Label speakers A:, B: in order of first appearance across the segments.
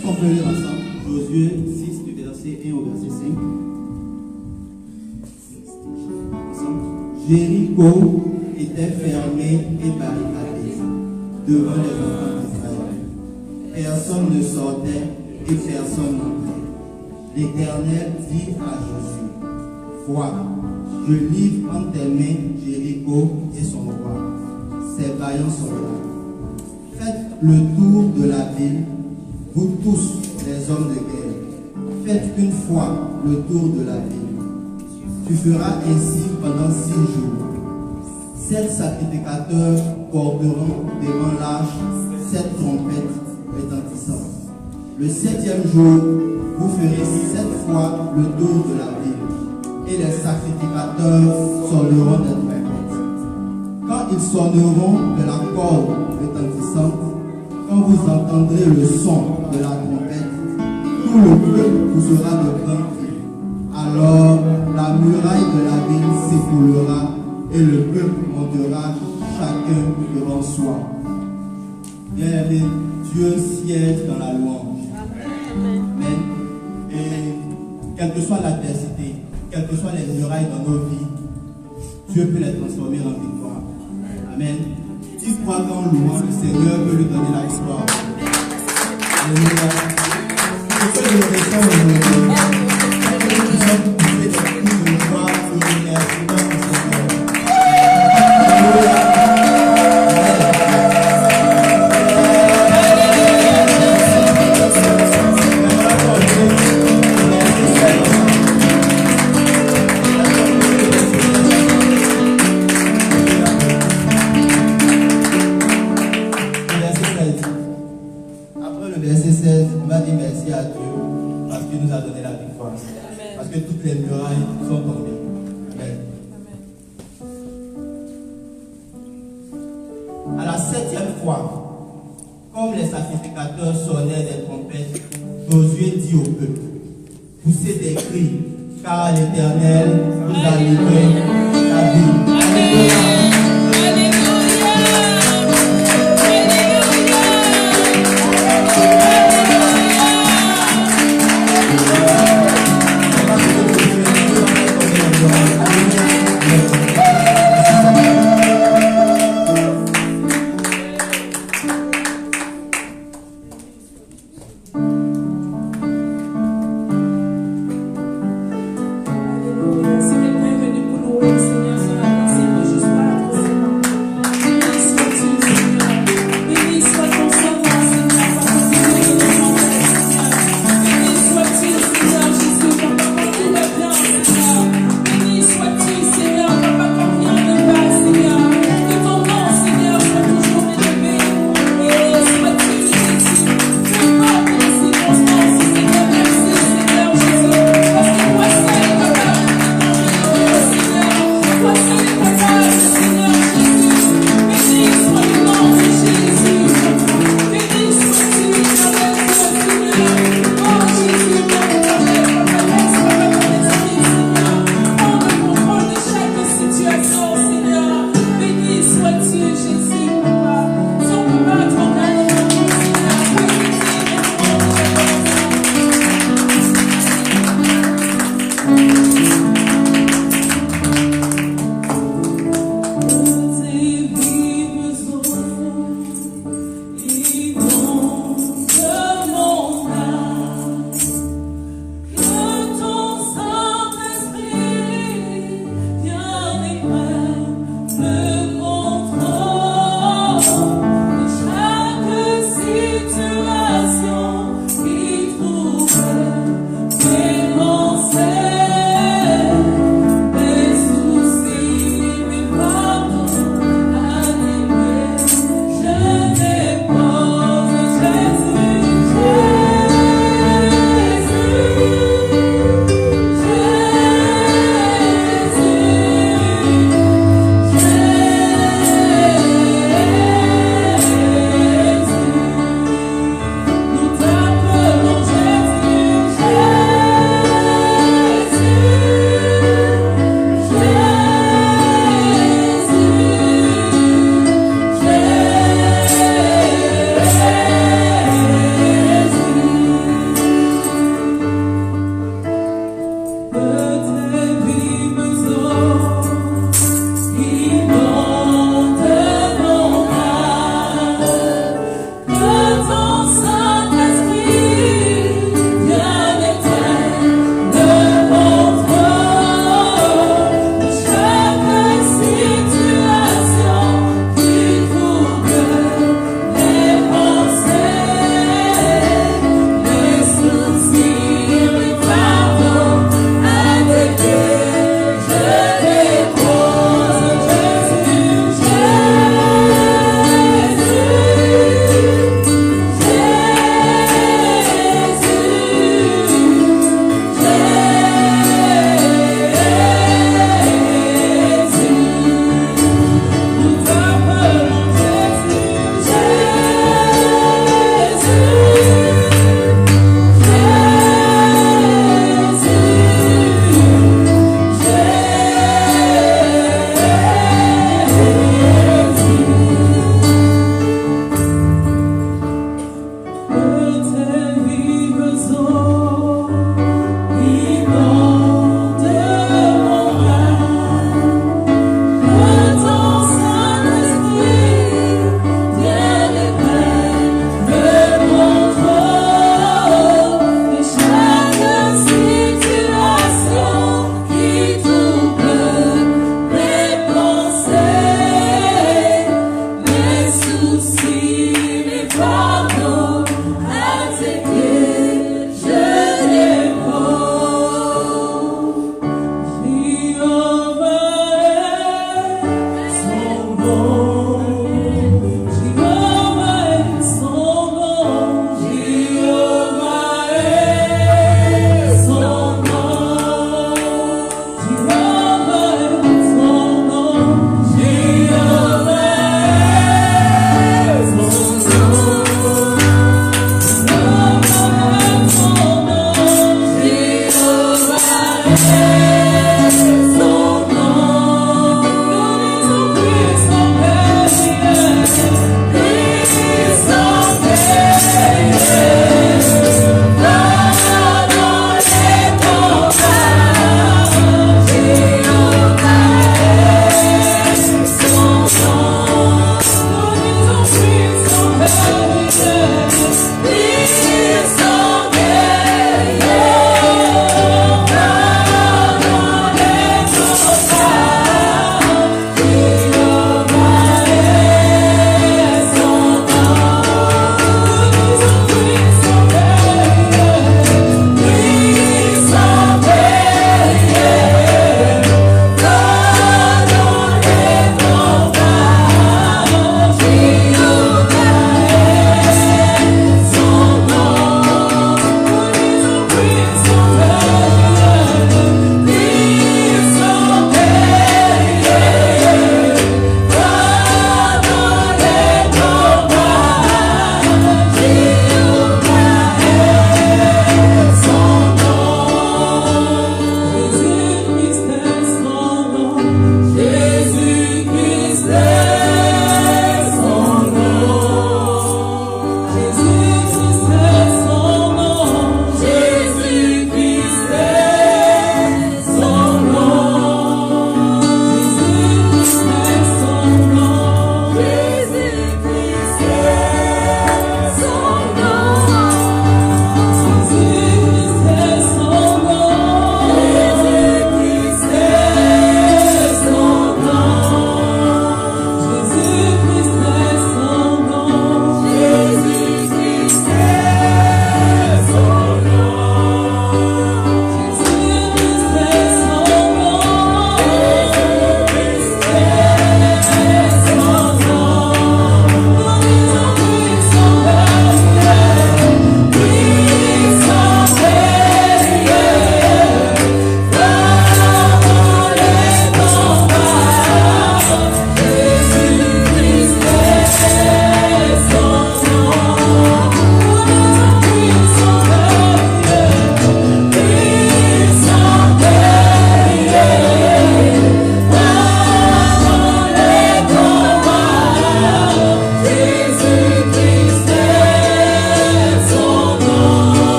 A: Est-ce qu'on peut lire ensemble Josué 6 du verset 1 au verset 5. Ensemble. Jéricho était fermé et barricadé devant les enfants d'Israël. Personne ne sortait et personne n'entrait. L'Éternel dit à Josué, vois, je livre entre tes mains Jéricho et son roi, ses vaillants soldats. Faites le tour de la ville, vous tous les hommes de guerre. Faites une fois le tour de la ville. Tu feras ainsi pendant 6 jours. 7 sacrificateurs porteront devant l'arche 7 trompettes retentissantes. Le 7e jour, vous ferez 7 fois le tour de la ville, et les sacrificateurs sonneront des trompettes. Quand ils sonneront de la corde retentissante, quand vous entendrez le son de la trompette, tout le peuple vous sera de grand cri. Alors la muraille de la ville s'écoulera et le peuple montera chacun devant soi. Bien-aimé, Dieu siège dans la louange. Amen. Et quelle que soit l'adversité, quelles que soient les murailles dans nos vies, Dieu peut les transformer en victoire. Amen. Qui croit qu'en louant, le Seigneur peut lui donner la victoire. Alléluia. C'est ce que nous restons aujourd'hui. Nous sommes poussés des coups de joie et de remerciement au Seigneur. Alléluia. Merci à Dieu parce qu'il nous a donné la victoire. Amen. Parce que toutes les murailles sont tombées. Amen. Amen. À la 7e fois, comme les sacrificateurs sonnaient des trompettes, Josué dit au peuple, poussez des cris, car l'Éternel vous a livré la vie. Alléluia.
B: Si quelqu'un est venu pour louer le Seigneur, cela dans cette joie.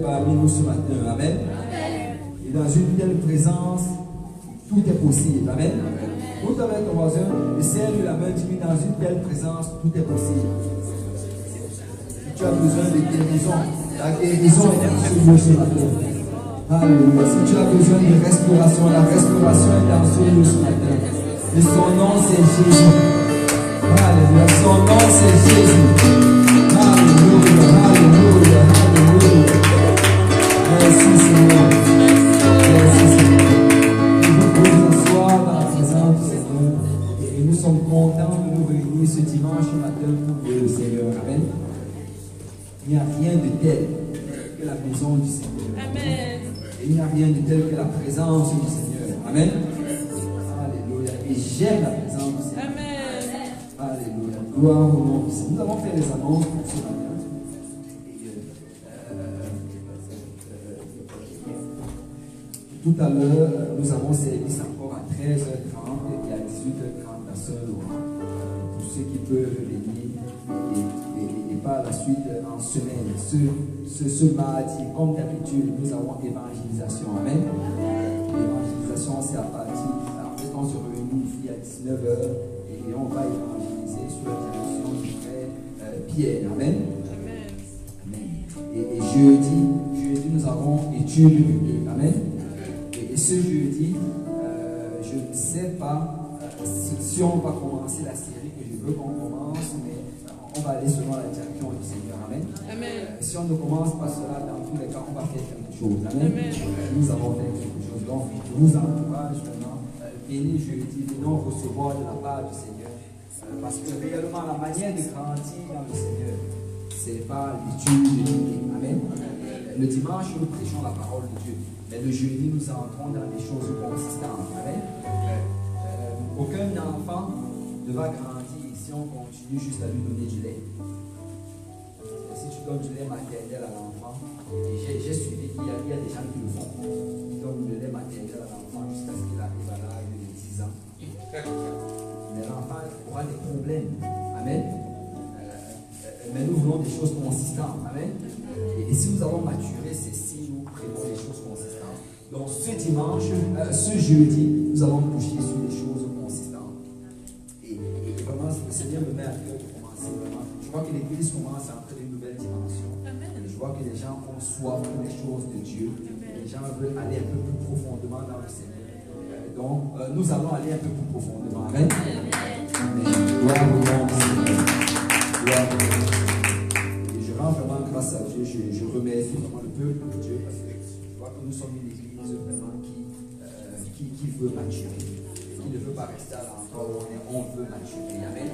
B: parmi nous ce matin. Amen. Et dans une telle présence, tout est possible. Amen. Vous avec ton voisin, et serre-lui la main, dis-lui, dans une telle présence, tout est possible. Si tu as besoin de guérison, la guérison est dans ce lieu ce matin. Alléluia. Si tu as besoin de restauration, la restauration est dans ce lieu ce matin. Et son nom c'est Jésus. Alléluia. Son nom c'est Jésus. Alléluia. Alléluia. Alléluia. Merci Seigneur. Merci Seigneur. Nous pouvons nous asseoir dans la présence du Seigneur. Et nous sommes contents de nous réunir ce dimanche matin pour le Seigneur. Amen. Il n'y a rien de tel que la maison du Seigneur. Amen. Et il n'y a rien de tel que la présence du Seigneur. Amen. Alléluia. Et j'aime la présence du Seigneur. Amen. Alléluia. Gloire au nom du Seigneur. Nous avons fait les annonces pour ce matin. Tout à l'heure, nous avons servi encore à 13h30 et à 18h30 à Saint-Laurent. Pour ceux qui peuvent venir et par la suite en semaine. Ce mardi, comme d'habitude, nous avons évangélisation. Amen. L'évangélisation, c'est à partir, après on se réunit ici à 19h et on va évangéliser sous la direction du frère Pierre. Amen. Amen. Et jeudi, nous avons étude biblique. Amen. Et ce jeudi, je ne sais pas si on va commencer la série que je veux qu'on commence, mais on va aller selon la direction du Seigneur. Amen. Amen. Si on ne commence pas cela, dans tous les cas, on va faire quelque chose. Amen. Amen. Nous avons fait quelque chose. Donc, je vous encourage maintenant. Venez jeudi, venons recevoir de la part du Seigneur. Parce que réellement, la manière de grandir dans le Seigneur, c'est par l'étude de Bible. Amen. Le dimanche, nous prêchons la parole de Dieu. Mais le jeudi, nous entrons dans des choses consistantes. Amen. Aucun enfant ne va grandir si on continue juste à lui donner du lait. Si tu donnes du lait maternel à l'enfant, et j'ai suivi qu'il y a des gens qui le font. Ils donnent du lait maternel à l'enfant jusqu'à ce qu'il arrive à l'âge de 10 ans. Mais l'enfant aura des problèmes. Amen. Mais nous voulons des choses consistantes. Amen. Et si nous avons maturé, c'est si nous prenons des choses consistantes. Donc ce dimanche, ce jeudi, nous allons toucher sur des choses consistantes. Et vraiment, le Seigneur me met à cœur de commencer vraiment. Je vois que l'Église commence à entrer dans une nouvelle dimension. Je vois que les gens ont soif pour les choses de Dieu. Les gens veulent aller un peu plus profondément dans le Seigneur. Donc, nous allons aller un peu plus profondément. Amen. Amen. Gloire au nom du Seigneur. Gloire au nom. Et je rends vraiment grâce à Dieu. Je remercie vraiment le peuple de Dieu parce que je vois que nous sommes une Église vraiment qui veut maturer, qui ne veut pas rester à l'endroit où on veut maturer. Amen.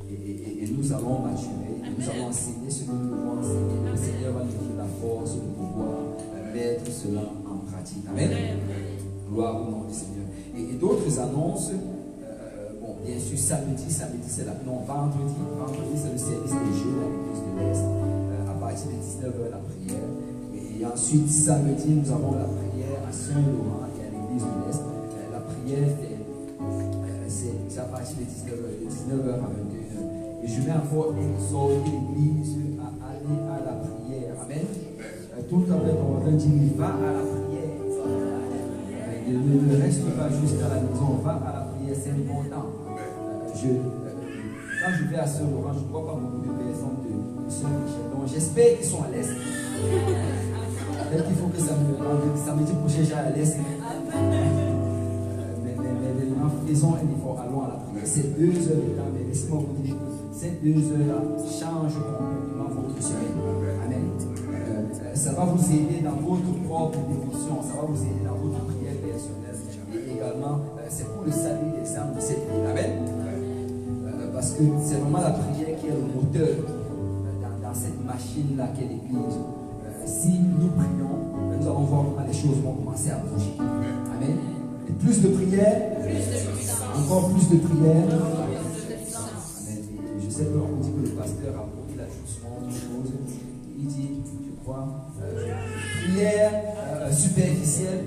B: Et nous allons maturer, nous allons enseigner ce que nous devons enseigner. Le Seigneur va nous donner la force de pouvoir mettre cela en pratique. Amen. Gloire au nom du Seigneur. Et d'autres annonces, bon, bien sûr, samedi c'est la, non, vendredi c'est le service des jeux à l'église de l'Est, à partir de 19h la prière. Et ensuite, samedi, nous avons la prière à Saint-Laurent et à l'église de l'Est. La prière, c'est à partir de 19h à 21h. Et je vais encore exhorter l'église à aller à la prière. Amen. Tout le temps, on va dire, va à la prière. Ne reste pas juste à la maison, va à la prière, c'est important. Quand je vais à Saint-Laurent, je ne vois pas beaucoup de personnes de Saint-Michel. Donc j'espère qu'ils sont à l'Est. Peut-être qu'il faut que samedi prochain j'aille à l'Est. Mais faisons un effort, allons à la prière. C'est 2 heures de temps, mais laissez-moi vous dire, ces 2 heures-là changent complètement votre semaine. Amen. Ça va vous aider dans votre propre dévotion, ça va vous aider dans votre prière personnelle. Et également, c'est pour le salut des âmes de cette ville. Amen. Parce que c'est vraiment la prière qui est le moteur dans cette machine-là qu'est l'Église. Si nous prions, nous allons voir comment les choses vont commencer à bouger. Amen. Et plus de prière, encore plus de prière. Amen. Et je sais qu'on dit que le pasteur a promis la souvent une chose. Il dit, je crois, prière superficielle.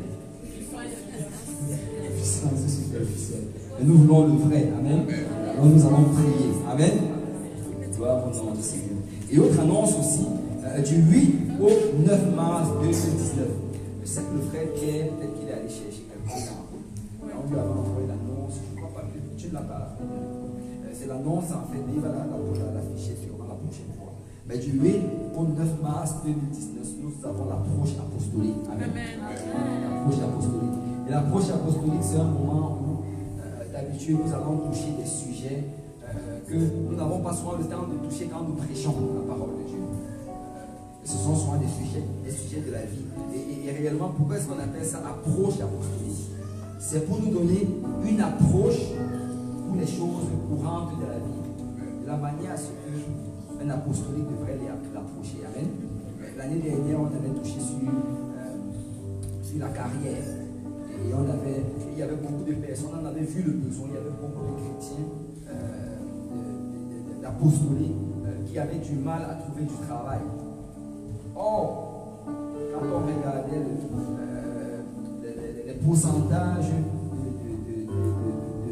B: Puissance superficielle. Et nous voulons le vrai. Amen. Alors nous allons prier. Amen. Gloire au nom du Seigneur. Et autre annonce aussi, du 8 au 9 mars 2019, je sais que le frère Pierre, peut-être qu'il est allé chercher quelqu'un. On lui avait envoyé l'annonce, je ne crois pas que tu ne l'as pas. C'est l'annonce en fait, il va l'afficher sûrement la prochaine fois. Mais du 8 au 9 mars 2019, nous avons l'approche apostolique. Amen. L'approche apostolique. Et l'approche apostolique, c'est un moment où d'habitude nous allons toucher des sujets que nous n'avons pas souvent le temps de toucher quand nous prêchons la parole de Dieu. Ce sont souvent des sujets de la vie. Et réellement, pourquoi est-ce qu'on appelle ça approche apostolique? C'est pour nous donner une approche pour les choses courantes de la vie, de la manière à ce qu'un apostolique devrait l'approcher. Amen. L'année dernière, on avait touché sur la carrière. Et il y avait beaucoup de personnes, on en avait vu le besoin, il y avait beaucoup de chrétiens d'apostoliques qui avaient du mal à trouver du travail. Or, quand on regardait les pourcentages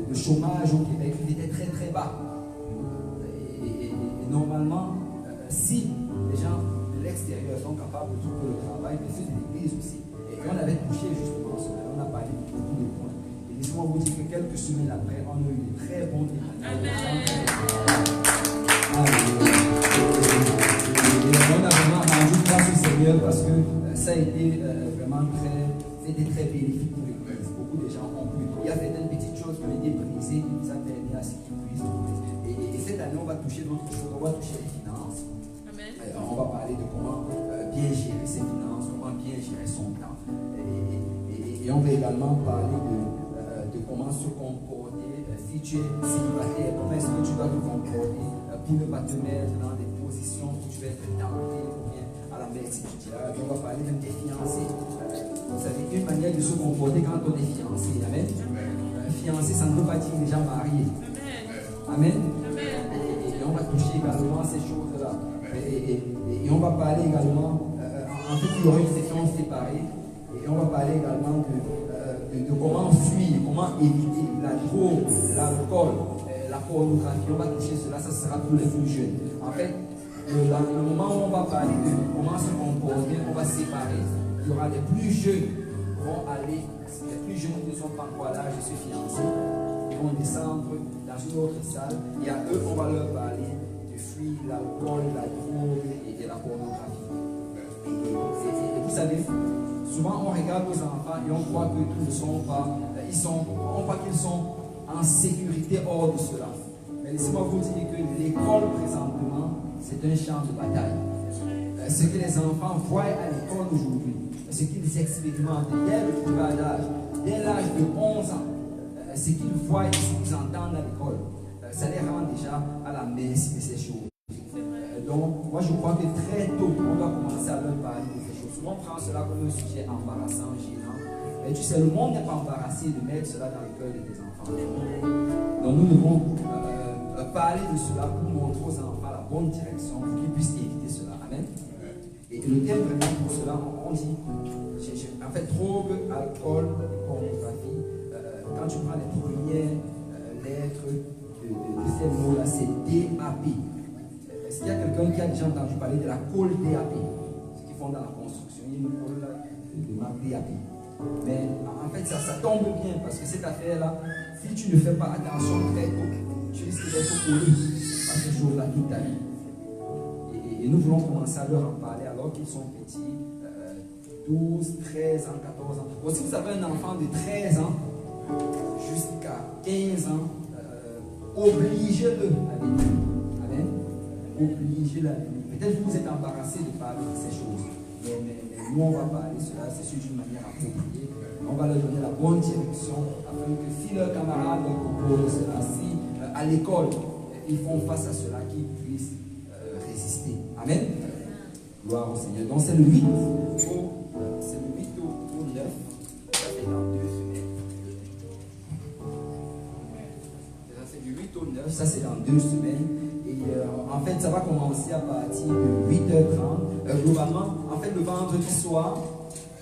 B: de chômage au Québec, il était très très bas. Et normalement, si les gens de l'extérieur sont capables de trouver le travail, mais ceux de l'église aussi. Et on avait touché justement cela, on a parlé de beaucoup de points. Et laissez-moi vous dire que quelques semaines après, on a eu des très bons témoignages. On a vraiment rendu grâce au Seigneur parce que ça a été vraiment très bénéfique pour l'église. Beaucoup de gens ont pu. Il y a certaines petites choses qui ont été brisées, qui nous ont permis à ce qu'ils puissent trouver. Et cette année, on va toucher d'autres choses. On va toucher les finances. Amen. On va parler de comment bien gérer ses finances, comment bien gérer son temps. Et on va également parler de comment se comporter si tu es célibataire. Comment est-ce que tu dois te comporter pour ne pas te mettre dans des positions où tu vas être tenté ou bien à la mer si tu diras. On va parler même des fiancés. Vous savez, une manière de se comporter quand on est fiancé. Amen. Fiancé, ça ne veut pas dire déjà marié. Amen. Et on va toucher également ces choses-là. Et on va parler également, en fait, il y aura une session séparée. Et on va parler également de comment fuir, comment éviter la drogue, l'alcool, la pornographie. On va toucher cela, ça sera pour les plus jeunes. En fait, le moment où on va parler de comment se comporter, on va séparer. Il y aura les plus jeunes qui vont aller, les plus jeunes qui ne sont pas encore à l'âge de se fiancer, ils vont descendre dans une autre salle et à eux, on va leur parler de fuir l'alcool, la drogue et la pornographie. Et vous savez, souvent on regarde nos enfants et on croit qu'ils ne sont pas, on croit qu'ils sont en sécurité hors de cela. Mais laissez-moi vous dire que l'école présentement, c'est un champ de bataille. Ce que les enfants voient à l'école aujourd'hui, ce qu'ils expérimentent dès le plus bas âge, dès l'âge de 11 ans, ce qu'ils voient et ce qu'ils entendent à l'école, ça les rend déjà à la merci de ces choses. Donc, moi je crois que très tôt, on doit commencer à leur parler de ces choses. Souvent, on prend cela comme un sujet embarrassant, gênant. Mais tu sais, le monde n'est pas embarrassé de mettre cela dans le cœur de tes enfants. Donc, nous devons parler de cela pour montrer aux enfants la bonne direction, pour qu'ils puissent éviter cela. Amen. Et le thème vraiment pour cela, on dit, en fait, drogue, alcool, pornographie, quand tu prends les premières lettres de ces mots-là, c'est DAP. Est-ce qu'il y a quelqu'un qui a déjà entendu parler de la colle DAP? Ce qu'ils font dans la construction, il y a une colle de marque DAP. Mais en fait, ça tombe bien parce que cette affaire-là, si tu ne fais pas attention très tôt, tu risques d'être collé à ces choses-là toute ta vie. Et nous voulons commencer à leur en parler alors qu'ils sont petits, 12, 13 ans, 14 ans. Bon, si vous avez un enfant de 13 ans jusqu'à 15 ans, obligez-le à venir. Amen. Obligez-le à venir. Peut-être que vous êtes embarrassé de parler de ces choses. Mais nous, on va parler de cela, c'est sûr, d'une manière appropriée. On va leur donner la bonne direction afin que si leurs camarades leur proposent cela, si à l'école ils font face à cela, qu'ils puissent résister. Amen. Gloire au Seigneur. Donc c'est le 8 au 9, ça fait dans 2 semaines. C'est du 8 au 9, ça c'est dans 2 semaines. Et en fait, ça va commencer à partir de 8h30. Globalement, en fait, le vendredi soir,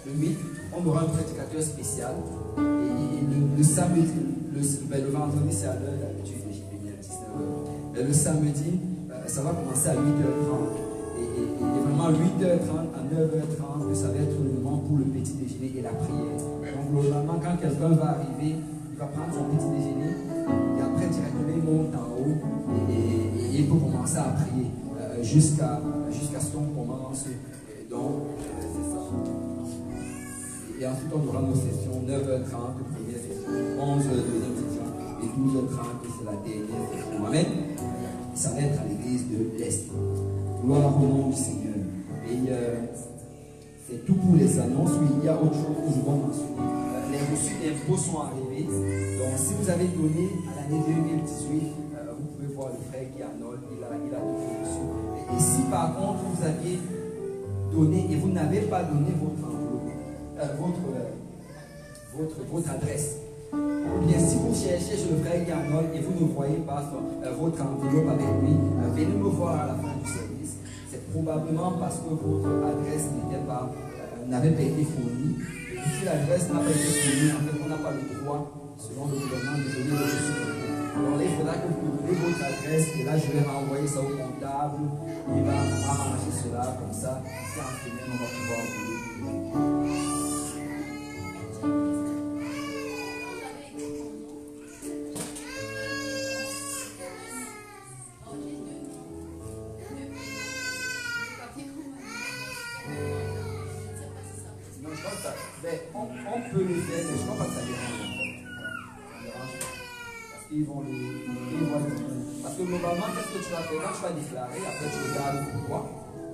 B: le 8, on aura un prédicateur spécial. Et le samedi, le vendredi, c'est à l'heure d'habitude, j'ai bien 19h. Le samedi, ça va commencer à 8h30. Et vraiment 8h30 à 9h30, que ça va être le moment pour le petit déjeuner et la prière. Donc globalement, quand quelqu'un va arriver, il va prendre son petit déjeuner et après directement il monte en haut et il peut commencer à prier jusqu'à ce qu'on commence. Donc c'est ça. Et ensuite on aura nos sessions 9h30, première session, 11h, deuxième session et 12h30, c'est la dernière session. Amen. Ça va être à l'église de l'Est. Gloire au nom du Seigneur. Et c'est tout pour les annonces. Oui, il y a autre chose que je dois mentionner. Les reçus d'impôts sont arrivés. Donc, si vous avez donné à l'année 2018, vous pouvez voir le frère qui Arnold, il a tout reçu. Et si par contre vous aviez donné et vous n'avez pas donné votre enveloppe, votre adresse, ou bien si vous cherchez chez le frère qui Arnold et vous ne voyez pas votre enveloppe avec lui, venez me voir à la fin du service. C'est probablement parce que votre adresse n'avait pas été fournie. Et si l'adresse n'a pas été fournie, en fait, on n'a pas le droit, selon le gouvernement, de donner le reçu. Alors là, il faudra que vous donnez votre adresse et là, je vais renvoyer ça au comptable. Il va arranger cela comme ça. Et en semaine, on va pouvoir vous le donner. On peut le faire, mais je ne crois pas que ça dérange. Ça dérange pas. Parce qu'ils vont parce que globalement, qu'est-ce que tu vas faire? Quand tu vas déclarer, après tu regardes pourquoi.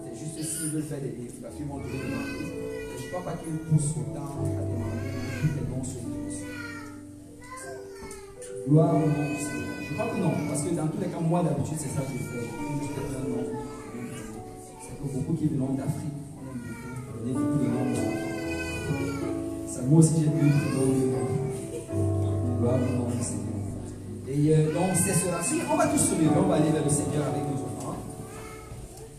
B: C'est juste s'ils veulent faire des vérifications, ils vont te demander. Et je ne crois pas qu'ils poussent autant à demander tous les noms sur les dossiers. Gloire au nom du Seigneur. Je crois que non, parce que dans tous les cas, moi d'habitude, c'est ça que je fais. Je fais un nom. C'est que beaucoup qui viennent d'Afrique, on aime beaucoup donner beaucoup de noms d'Afrique. Moi aussi j'ai pu gloire au nom du Seigneur. Et donc c'est cela. Si on va tous se lever, on va aller vers le Seigneur avec nos offrandes.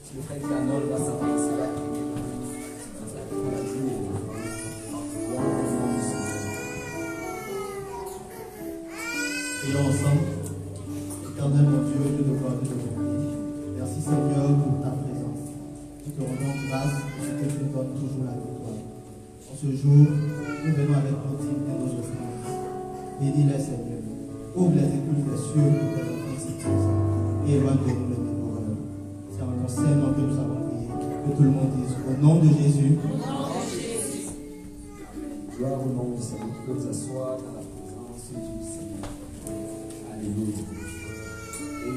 B: Si le frère Canol va s'avancer à prier.
A: Prions ensemble. Éternel mon Dieu, Dieu de gloire et de bonté. Merci Seigneur pour ta présence. Nous te rendons grâce pour ce que tu nous donnes toujours la victoire. En ce jour, nous venons avec nos dîmes et nos offrandes. Bénis-les, Seigneur. Ouvre les écluses des cieux pour tes enfants si tu et éloigne de nous les dévoreurs. C'est en ton Saint-Nom que nous avons prié. Que tout le monde dise au nom de Jésus.
B: Gloire au nom du Seigneur. Vous pouvez vous asseoir dans la présence du Seigneur. Alléluia. Et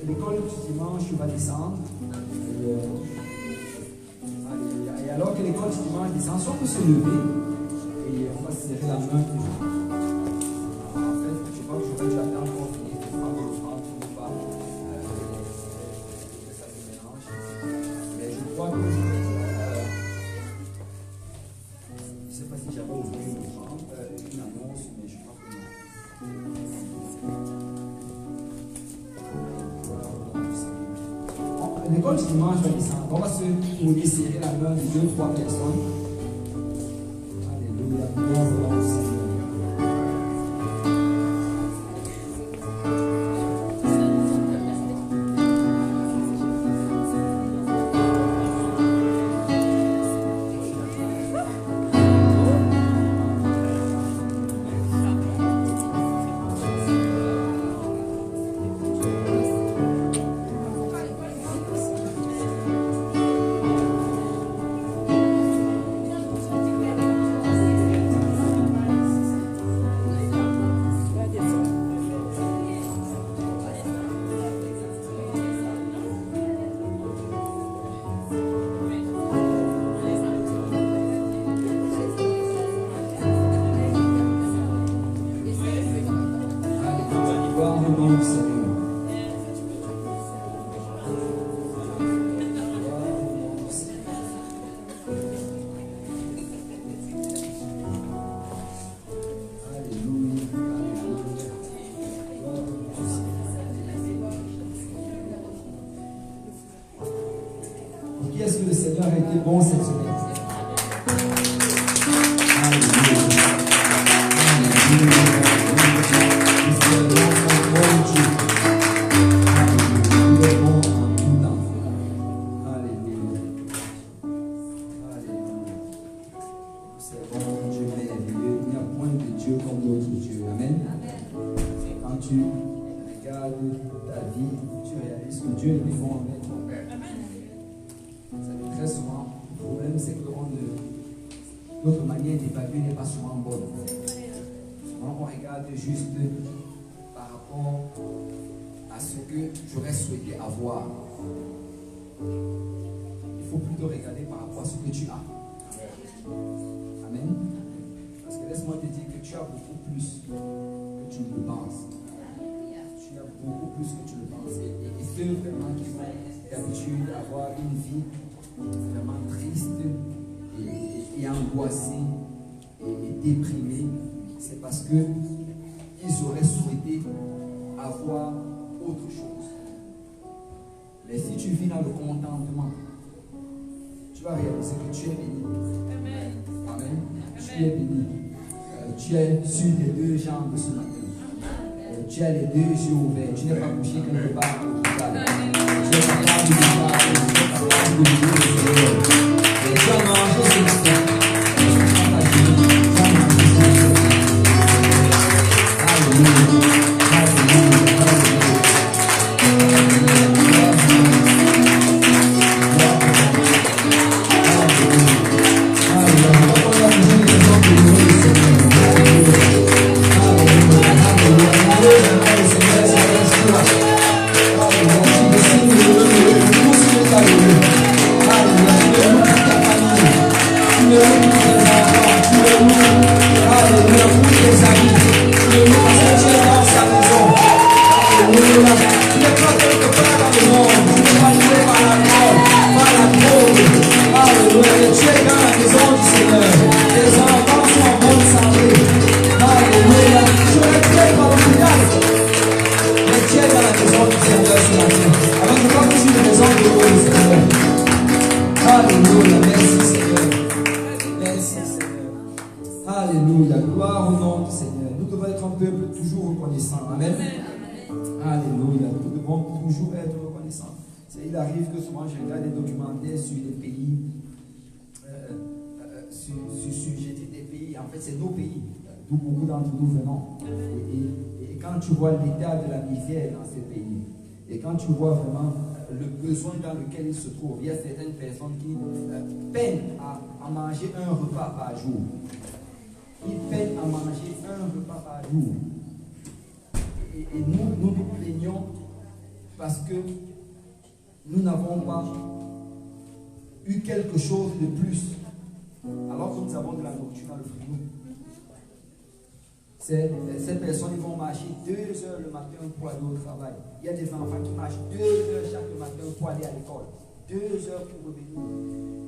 B: l'école du dimanche va descendre. Et alors que l'école du dimanche descend, on peut se lever et on va serrer la main. En fait, je crois que j'aurais dû attendre pour finir de prendre le temps pour ne pas que ça se mélange. Mais je crois que je ne sais pas si j'avais oublié une annonce, mais je crois que non. L'école du dimanche va descendre. On va se tourner, serrer la main de 2-3 personnes. Alléluia. Gloire au nom du Seigneur. Est-ce que le Seigneur a été bon cette semaine? Alléluia. Dieu comme d'autres dieux. Amen. Quand tu regardes ta vie, tu réalises que Dieu est vivant avec ton Père. Très souvent, le problème c'est que notre manière d'évaluer n'est pas souvent bonne. Souvent, on regarde juste par rapport à ce que j'aurais souhaité avoir. Il faut plutôt regarder par rapport à ce que tu as. Amen. Parce que laisse-moi te dire que tu as beaucoup plus que tu ne le penses. Tu as beaucoup plus que tu le penses. Et ceux vraiment qui ont l'habitude d'avoir une vie vraiment triste et angoissée et déprimée, c'est parce que ils auraient souhaité avoir autre chose. Mais si tu vis dans le contentement, tu vas réaliser que tu es béni. Amen. Tu es béni. Tu es sur tes deux jambes ce matin. Tu as les deux yeux ouverts. Tu n'es pas couché quelque part au hôpital. Tu es capable de parler. Tu es capable de vivre le Seigneur. Et tu as mangé ce matin. Tu as mangé ce matin. Alléluia. Il arrive que souvent je regarde des documentaires sur des pays, sur des pays, en fait c'est nos pays, d'où beaucoup d'entre nous venons. Et quand tu vois l'état de la misère dans ces pays, et quand tu vois vraiment le besoin dans lequel ils se trouvent, il y a certaines personnes qui peinent à manger un repas par jour. Ils peinent à manger un repas par jour. Et nous nous plaignons parce que nous n'avons pas eu quelque chose de plus, alors que nous avons de la nourriture dans le frigo. Ces personnes ils vont marcher 2 heures le matin pour aller au travail. Il y a des enfants qui marchent 2 heures chaque matin pour aller à l'école. 2 heures pour revenir.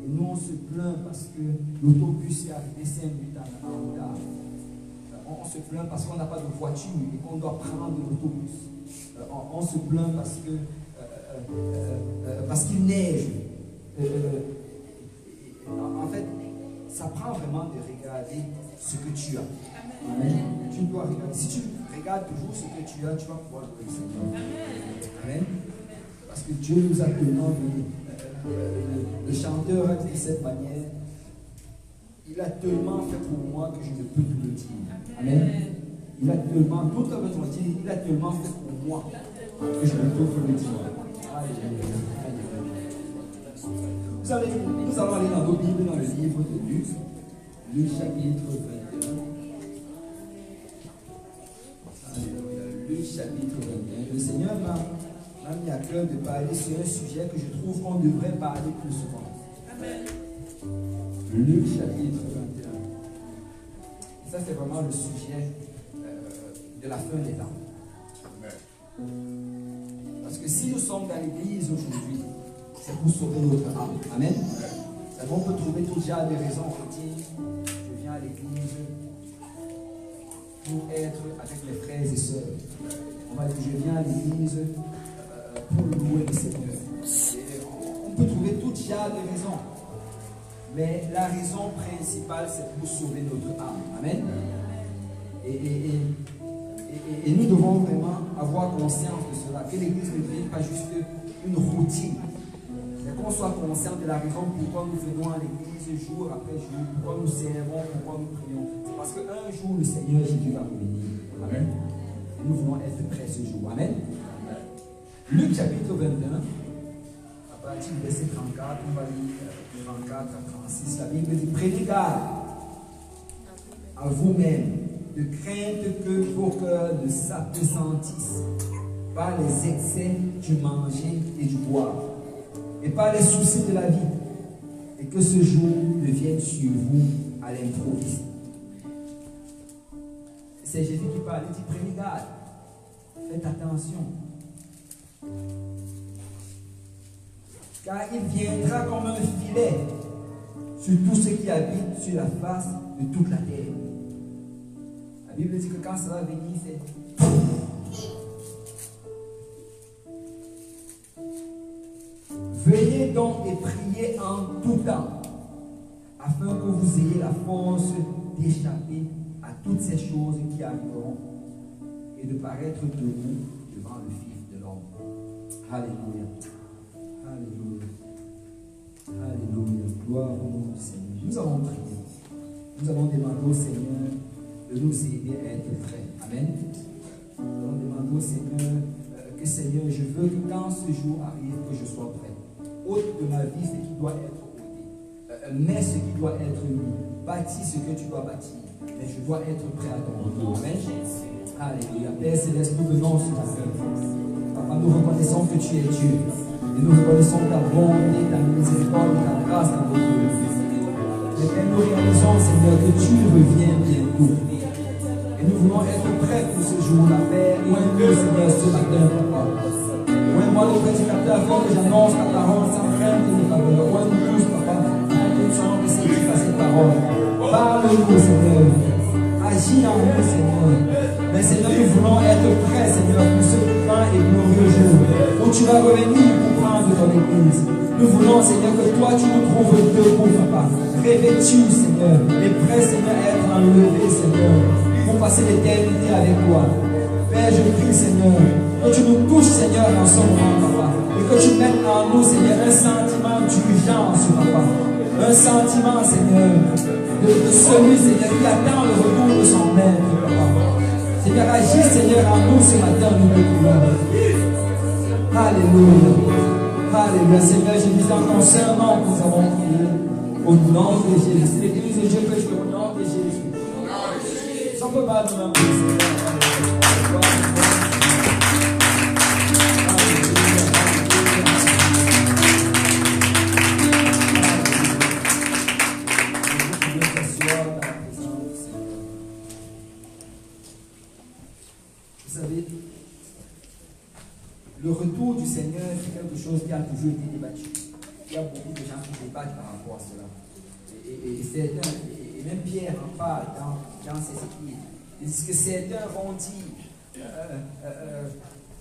B: Et nous on se plaint parce que l'autobus est arrivé 5 minutes en retard. On se plaint parce qu'on n'a pas de voiture et qu'on doit prendre l'autobus. On se plaint parce qu'il neige. En fait, ça prend vraiment de regarder ce que tu as. Amen. Tu dois regarder. Si tu regardes toujours ce que tu as, tu vas pouvoir louer le Seigneur. Amen. Parce que Dieu nous a tellement donné. Le chanteur a dit de cette manière: il a tellement fait pour moi que je ne peux plus le dire. Amen. Il a tellement, d'autres vont dire, il a tellement fait pour moi que je ne peux plus le dire. Nous allons aller dans nos Bibles, dans le livre de Luc, Luc chapitre 21. Alléluia. Luc chapitre 21. Le Seigneur m'a mis à cœur de parler sur un sujet que je trouve qu'on devrait parler plus souvent. Amen. Luc chapitre 21. Et ça, c'est vraiment le sujet de la fin des temps. Parce que si nous sommes dans l'église aujourd'hui, c'est pour sauver notre âme. Amen. On peut trouver tout déjà des raisons pour dire: je viens à l'église pour être avec mes frères et sœurs. On va dire: je viens à l'église pour louer le Seigneur. Et on peut trouver tout déjà des raisons. Mais la raison principale, c'est pour sauver notre âme. Amen. Et nous devons vraiment avoir conscience de cela, que l'église ne devient pas juste une routine. qu'on soit conscient de la raison pourquoi nous venons à l'église jour après jour, pourquoi nous servons, pourquoi nous prions. C'est parce qu'un jour, le Seigneur Jésus va revenir. Amen. Et nous voulons être prêts ce jour. Amen. Luc chapitre 21, à partir du verset 34, on va lire 34 à 36. La Bible dit: prenez garde à vous-même, de crainte que vos cœurs ne s'appesantissent par les excès du manger et du boire, et par les soucis de la vie, et que ce jour ne vienne sur vous à l'improviste. C'est Jésus qui parle, il dit: prenez garde, faites attention, car il viendra comme un filet sur tous ceux qui habitent sur la face de toute la terre. La Bible dit que quand ça va venir, c'est... Veillez donc et priez en tout temps, afin que vous ayez la force d'échapper à toutes ces choses qui arriveront et de paraître debout devant le Fils de l'homme. Alléluia. Alléluia. Alléluia. Gloire au nom du Seigneur. Nous avons prié. Nous avons demandé au Seigneur de nous aider à être prêts. Amen. Nous avons demandé au Seigneur que Seigneur, je veux que quand ce jour arrive, que je sois prêt. Ôte de ma vie ce qui doit être ôté. Mets ce qui doit être mis. Bâtis ce que tu dois bâtir. Mais je dois être prêt à ton retour. Amen. Alléluia. Père Céleste, nous venons sur ta main. Papa, nous reconnaissons que tu es Dieu. Et nous reconnaissons ta bonté, ta miséricorde, ta grâce dans notre vie. Et Père, nous réalisons, Seigneur, que tu reviens bientôt. Et nous voulons être prêts pour ce jour-là, Père. Oins-nous, Seigneur, ce matin, Papa. Oins-moi le prédicateur, afin que j'annonce ta parole sans crainte ni faveur. Oins-nous tous, Papa, afin que nous soyons réceptifs à cette parole. Parle-nous, Seigneur. Agis en nous, Seigneur. Mais Seigneur, nous voulons être prêts, Seigneur, pour ce grand et glorieux jour où tu vas revenir pour prendre ton église. Nous voulons, Seigneur, que toi tu nous trouves debout, Papa, revêtus, Seigneur, et prêts, Seigneur, à être enlevés, Seigneur, pour passer l'éternité avec toi. Père, je prie, Seigneur, que tu nous touches, Seigneur, en ce moment, Papa, et que tu mettes en nous, Seigneur, un sentiment d'urgence, Papa, un sentiment, Seigneur, de celui, Seigneur, qui attend le retour de son maître, Papa. Seigneur, agis, Seigneur, en nous ce matin, nous te prions. Alléluia. Alléluia. Seigneur, je dis dans ton saint nom que nous avons prié. Au nom de Jésus. C'est l'église de Dieu que je au nom de Jésus. Sans peu mal, nous avons prié. Le retour du Seigneur, c'est quelque chose qui a toujours été débattu. Il y a beaucoup de gens qui débattent par rapport à cela. Et certains, et même Pierre en parle dans ses écrits. Il dit que certains vont dire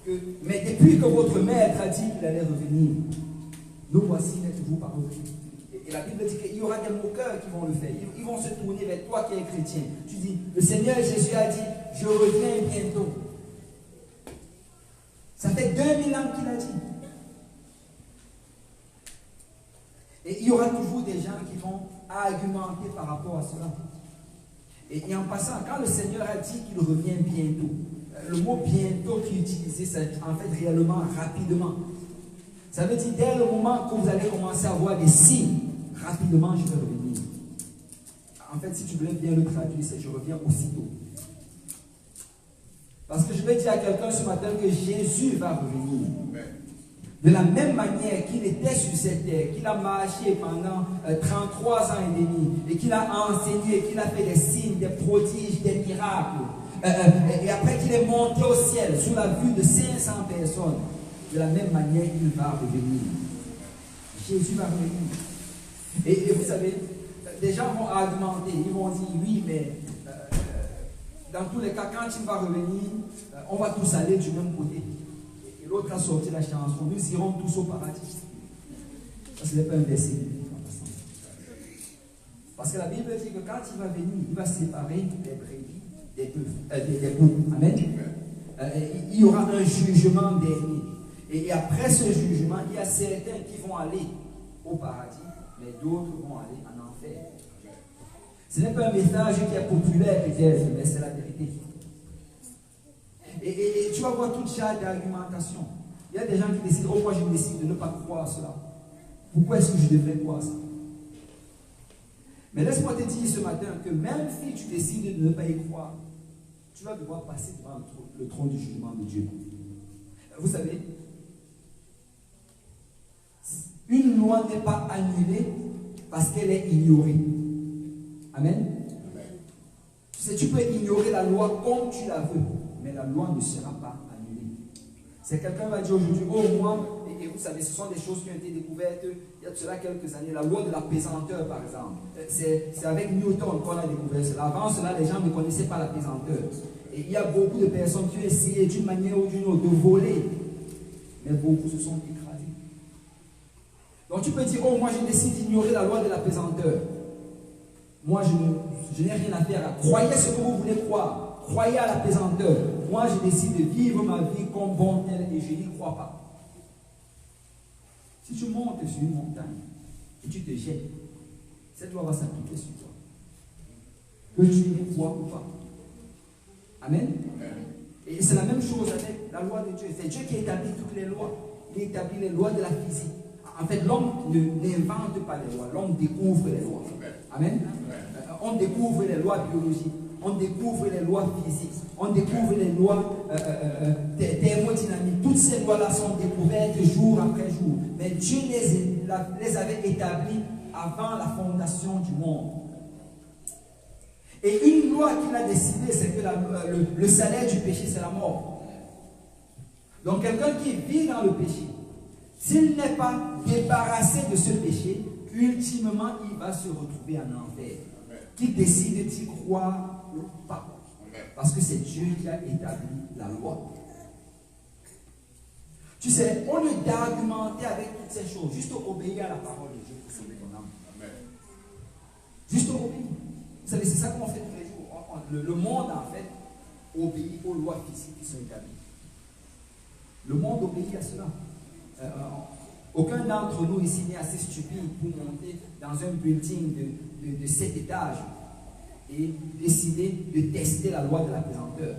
B: que, mais depuis que votre maître a dit qu'il allait revenir, nous voici, n'êtes-vous pas revenus? Et la Bible dit qu'il y aura des moqueurs qui vont le faire. Ils vont se tourner vers toi qui es chrétien. Tu dis, le Seigneur Jésus a dit, je reviens bientôt. Ça fait 2000 ans qu'il a dit. Et il y aura toujours des gens qui vont argumenter par rapport à cela. Et en passant, quand le Seigneur a dit qu'il revient bientôt, le mot bientôt qu'il utilisait, c'est en fait réellement rapidement. Ça veut dire dès le moment que vous allez commencer à voir des signes, rapidement je vais revenir. En fait, si tu voulais bien le traduire, c'est je reviens aussitôt. Parce que je vais dire à quelqu'un ce matin que Jésus va revenir. De la même manière qu'il était sur cette terre, qu'il a marché pendant 33 ans et demi, et qu'il a enseigné, qu'il a fait des signes, des prodiges, des miracles, et après qu'il est monté au ciel sous la vue de 500 personnes, de la même manière il va revenir. Jésus va revenir. Et vous savez, des gens vont argumenter, ils vont dire oui, mais dans tous les cas, quand il va revenir, on va tous aller du même côté. Et l'autre a sorti la chanson, nous irons tous au paradis. Ça, ce n'est pas un verset. Parce que la Bible dit que quand il va venir, il va séparer les brebis des boucs. Amen. Il y aura un jugement dernier. Et après ce jugement, il y a certains qui vont aller au paradis, mais d'autres vont aller en enfer. Ce n'est pas un message qui est populaire peut-être, mais c'est la vérité. Et tu vas voir toute genre d'argumentation. Il y a des gens qui décident, oh moi je décide de ne pas croire cela. Pourquoi est-ce que je devrais croire ça? Mais laisse-moi te dire ce matin que même si tu décides de ne pas y croire, tu vas devoir passer devant le trône du jugement de Dieu. Vous savez, une loi n'est pas annulée parce qu'elle est ignorée. Amen. Tu sais, tu peux ignorer la loi comme tu la veux, mais la loi ne sera pas annulée. C'est quelqu'un qui va dire aujourd'hui, oh moi, et vous savez, ce sont des choses qui ont été découvertes il y a de cela quelques années. La loi de la pesanteur, par exemple. C'est avec Newton qu'on a découvert cela. Avant cela, les gens ne connaissaient pas la pesanteur. Et il y a beaucoup de personnes qui ont essayé d'une manière ou d'une autre de voler, mais beaucoup se sont écrasés. Donc tu peux dire, oh moi je décide d'ignorer la loi de la pesanteur. Moi je n'ai rien à faire. Croyez ce que vous voulez croire. Croyez à la pesanteur. Moi je décide de vivre ma vie comme bon tel et je n'y crois pas. Si tu montes sur une montagne et tu te jettes, cette loi va s'appliquer sur toi. Que tu y crois ou pas. Amen. Et c'est la même chose avec la loi de Dieu. C'est Dieu qui établit toutes les lois. Il établit les lois de la physique. En fait, l'homme n'invente pas les lois. L'homme découvre les lois. Amen. On découvre les lois biologiques. On découvre les lois physiques. On découvre les lois thermodynamiques. Toutes ces lois-là sont découvertes jour après jour. Mais Dieu les avait établies avant la fondation du monde. Et une loi qu'il a décidée, c'est que le salaire du péché, c'est la mort. Donc quelqu'un qui vit dans le péché, s'il n'est pas débarrassé de ce péché, ultimement, il va se retrouver en enfer. Qui décide d'y croire ou pas. Parce que c'est Dieu qui a établi la loi. Tu sais, au lieu d'argumenter avec toutes ces choses, juste obéir à la parole de Dieu pour sauver ton âme. Juste obéir. Vous savez, c'est ça qu'on fait tous les jours. Le monde, en fait, obéit aux lois physiques qui sont établies. Le monde obéit à cela. Aucun d'entre nous ici n'est assez stupide pour monter dans un building de 7 étages et décider de tester la loi de la pesanteur.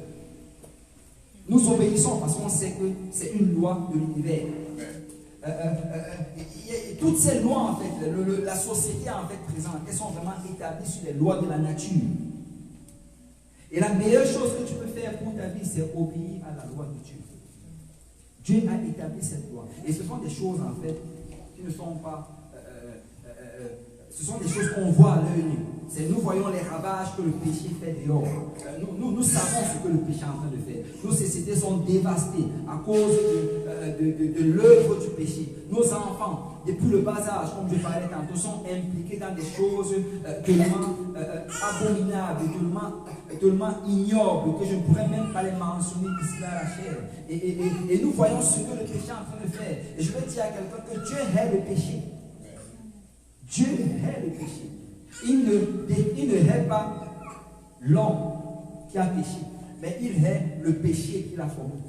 B: Nous obéissons parce qu'on sait que c'est une loi de l'univers. Toutes ces lois, en fait, la société en fait présente, elles sont vraiment établies sur les lois de la nature. Et la meilleure chose que tu peux faire pour ta vie, c'est obéir à la loi de Dieu. Dieu a établi cette loi. Et ce sont des choses, en fait, qui ne sont pas... ce sont des choses qu'on voit à l'œil nu. Nous voyons les ravages que le péché fait dehors. Nous savons ce que le péché est en train de faire. Nos sociétés sont dévastées à cause de l'œuvre du péché. Nos enfants, depuis le bas âge, comme je parlais tantôt, sont impliqués dans des choses tellement abominables, tellement ignobles, que je ne pourrais même pas les mentionner ici à la chair. Et nous voyons ce que le péché est en train de faire. Et je vais dire à quelqu'un que Dieu hait le péché. Dieu hait le péché. Il ne hait pas l'homme qui a péché, mais il hait le péché qu'il a commis.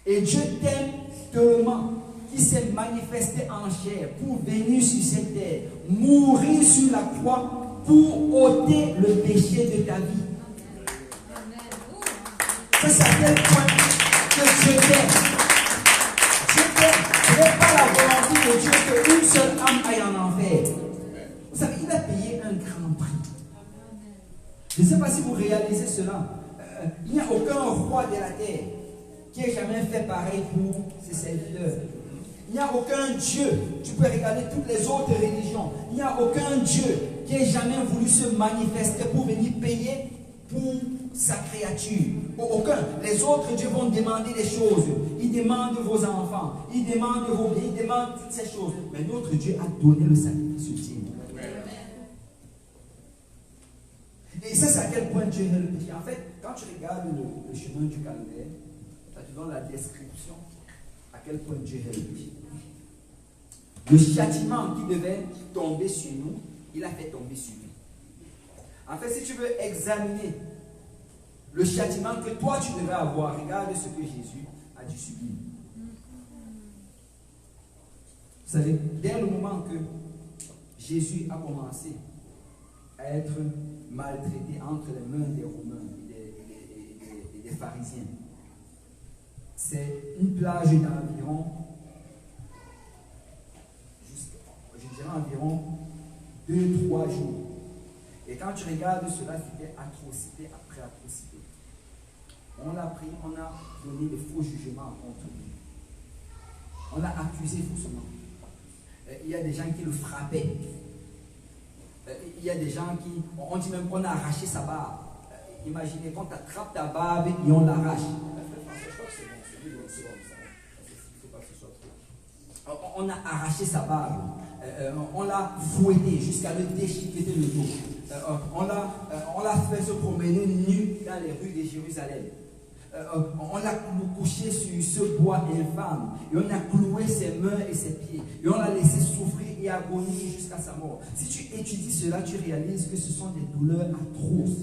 B: Et Dieu t'aime tellement qu'il s'est manifesté en chair pour venir sur cette terre, mourir sur la croix pour ôter le péché de ta vie. C'est à quel point que Dieu t'aime. Dieu t'aime. Ce n'est pas la volonté de Dieu qu'une seule âme aille en enfer. Vous savez, il a payé un grand prix. Je ne sais pas si vous réalisez cela. Il n'y a aucun roi de la terre qui ait jamais fait pareil pour ses serviteurs. Il n'y a aucun Dieu. Tu peux regarder toutes les autres religions. Il n'y a aucun Dieu qui ait jamais voulu se manifester pour venir payer pour sa créature. Aucun. Les autres dieux vont demander des choses. Ils demandent vos enfants. Ils demandent vos biens. Ils demandent toutes ces choses. Mais notre Dieu a donné le sacrifice ultime. Et ça, c'est à quel point Dieu est le péché. En fait, quand tu regardes le chemin du calvaire, ça te donne la description à quel point Dieu est le péché. Le châtiment qui devait tomber sur nous, il a fait tomber sur lui. En fait, si tu veux examiner le châtiment que toi tu devais avoir, regarde ce que Jésus a dû subir. Vous savez, dès le moment que Jésus a commencé à être maltraité entre les mains des Romains et des pharisiens, c'est une plage d'environ, je dirais environ 2-3 jours. Et quand tu regardes cela, c'était atrocité après atrocité. On l'a pris, on a donné des faux jugements contre lui. On l'a accusé faussement. Il y a des gens qui le frappaient. Il y a des gens qui, on dit même qu'on a arraché sa barbe. Imaginez qu'on t'attrape ta barbe et on l'arrache. On a arraché sa barbe. On l'a fouetté jusqu'à le déchiqueter le dos. On l'a fait se promener nu dans les rues de Jérusalem. On l'a couché sur ce bois infâme et on a cloué ses mains et ses pieds et on l'a laissé souffrir et agoniser jusqu'à sa mort. Si tu étudies cela, tu réalises que ce sont des douleurs atroces.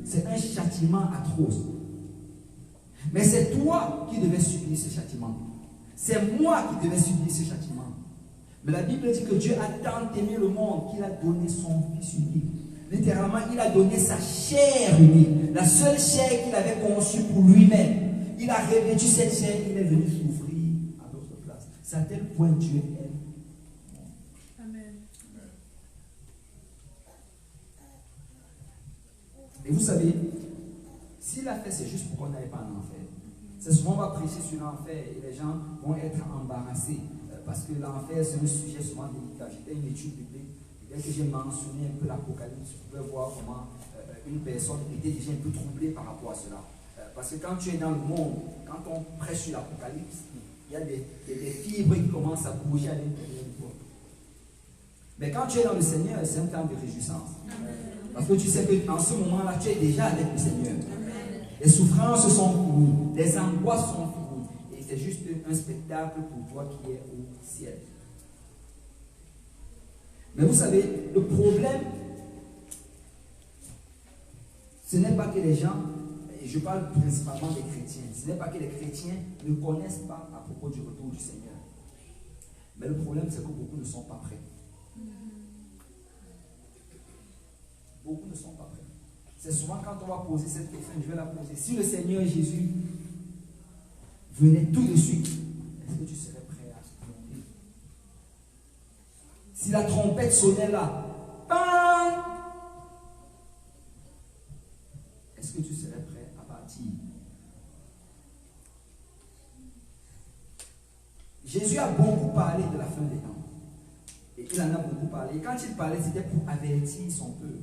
B: C'est un châtiment atroce. Mais c'est toi qui devais subir ce châtiment. C'est moi qui devais subir ce châtiment. Mais la Bible dit que Dieu a tant aimé le monde qu'il a donné son Fils unique. Littéralement, il a donné sa chair unique, la seule chair qu'il avait conçue pour lui-même. Il a revêtu cette chair, il est venu souffrir à notre place. C'est à tel point Dieu aime. Amen. Et vous savez, s'il a fait, c'est juste pour qu'on n'aille pas en enfer. C'est souvent on va prêcher sur l'enfer et les gens vont être embarrassés parce que l'enfer c'est un sujet souvent délicat. J'étais une étude biblique. Dès que j'ai mentionné un peu l'Apocalypse, vous pouvez voir comment une personne était déjà un peu troublée par rapport à cela. Parce que quand tu es dans le monde, quand on prêche sur l'Apocalypse, il y a des fibres qui commencent à bouger à l'intérieur de toi. Mais quand tu es dans le Seigneur, c'est un temps de réjouissance. Parce que tu sais qu'en ce moment-là, tu es déjà avec le Seigneur. Les souffrances sont finies, les angoisses sont finies. Et c'est juste un spectacle pour toi qui es au ciel. Mais vous savez, le problème, ce n'est pas que les gens, et je parle principalement des chrétiens, ce n'est pas que les chrétiens ne connaissent pas à propos du retour du Seigneur. Mais le problème, c'est que beaucoup ne sont pas prêts. Beaucoup ne sont pas prêts. C'est souvent quand on va poser cette question, je vais la poser. Si le Seigneur Jésus venait tout de suite, est-ce que tu serais prêt à monter? Si la trompette sonnait là, bang! Est-ce que tu serais prêt à partir? Jésus a beaucoup parlé de la fin des temps. Et il en a beaucoup parlé. Et quand il parlait, c'était pour avertir son peuple.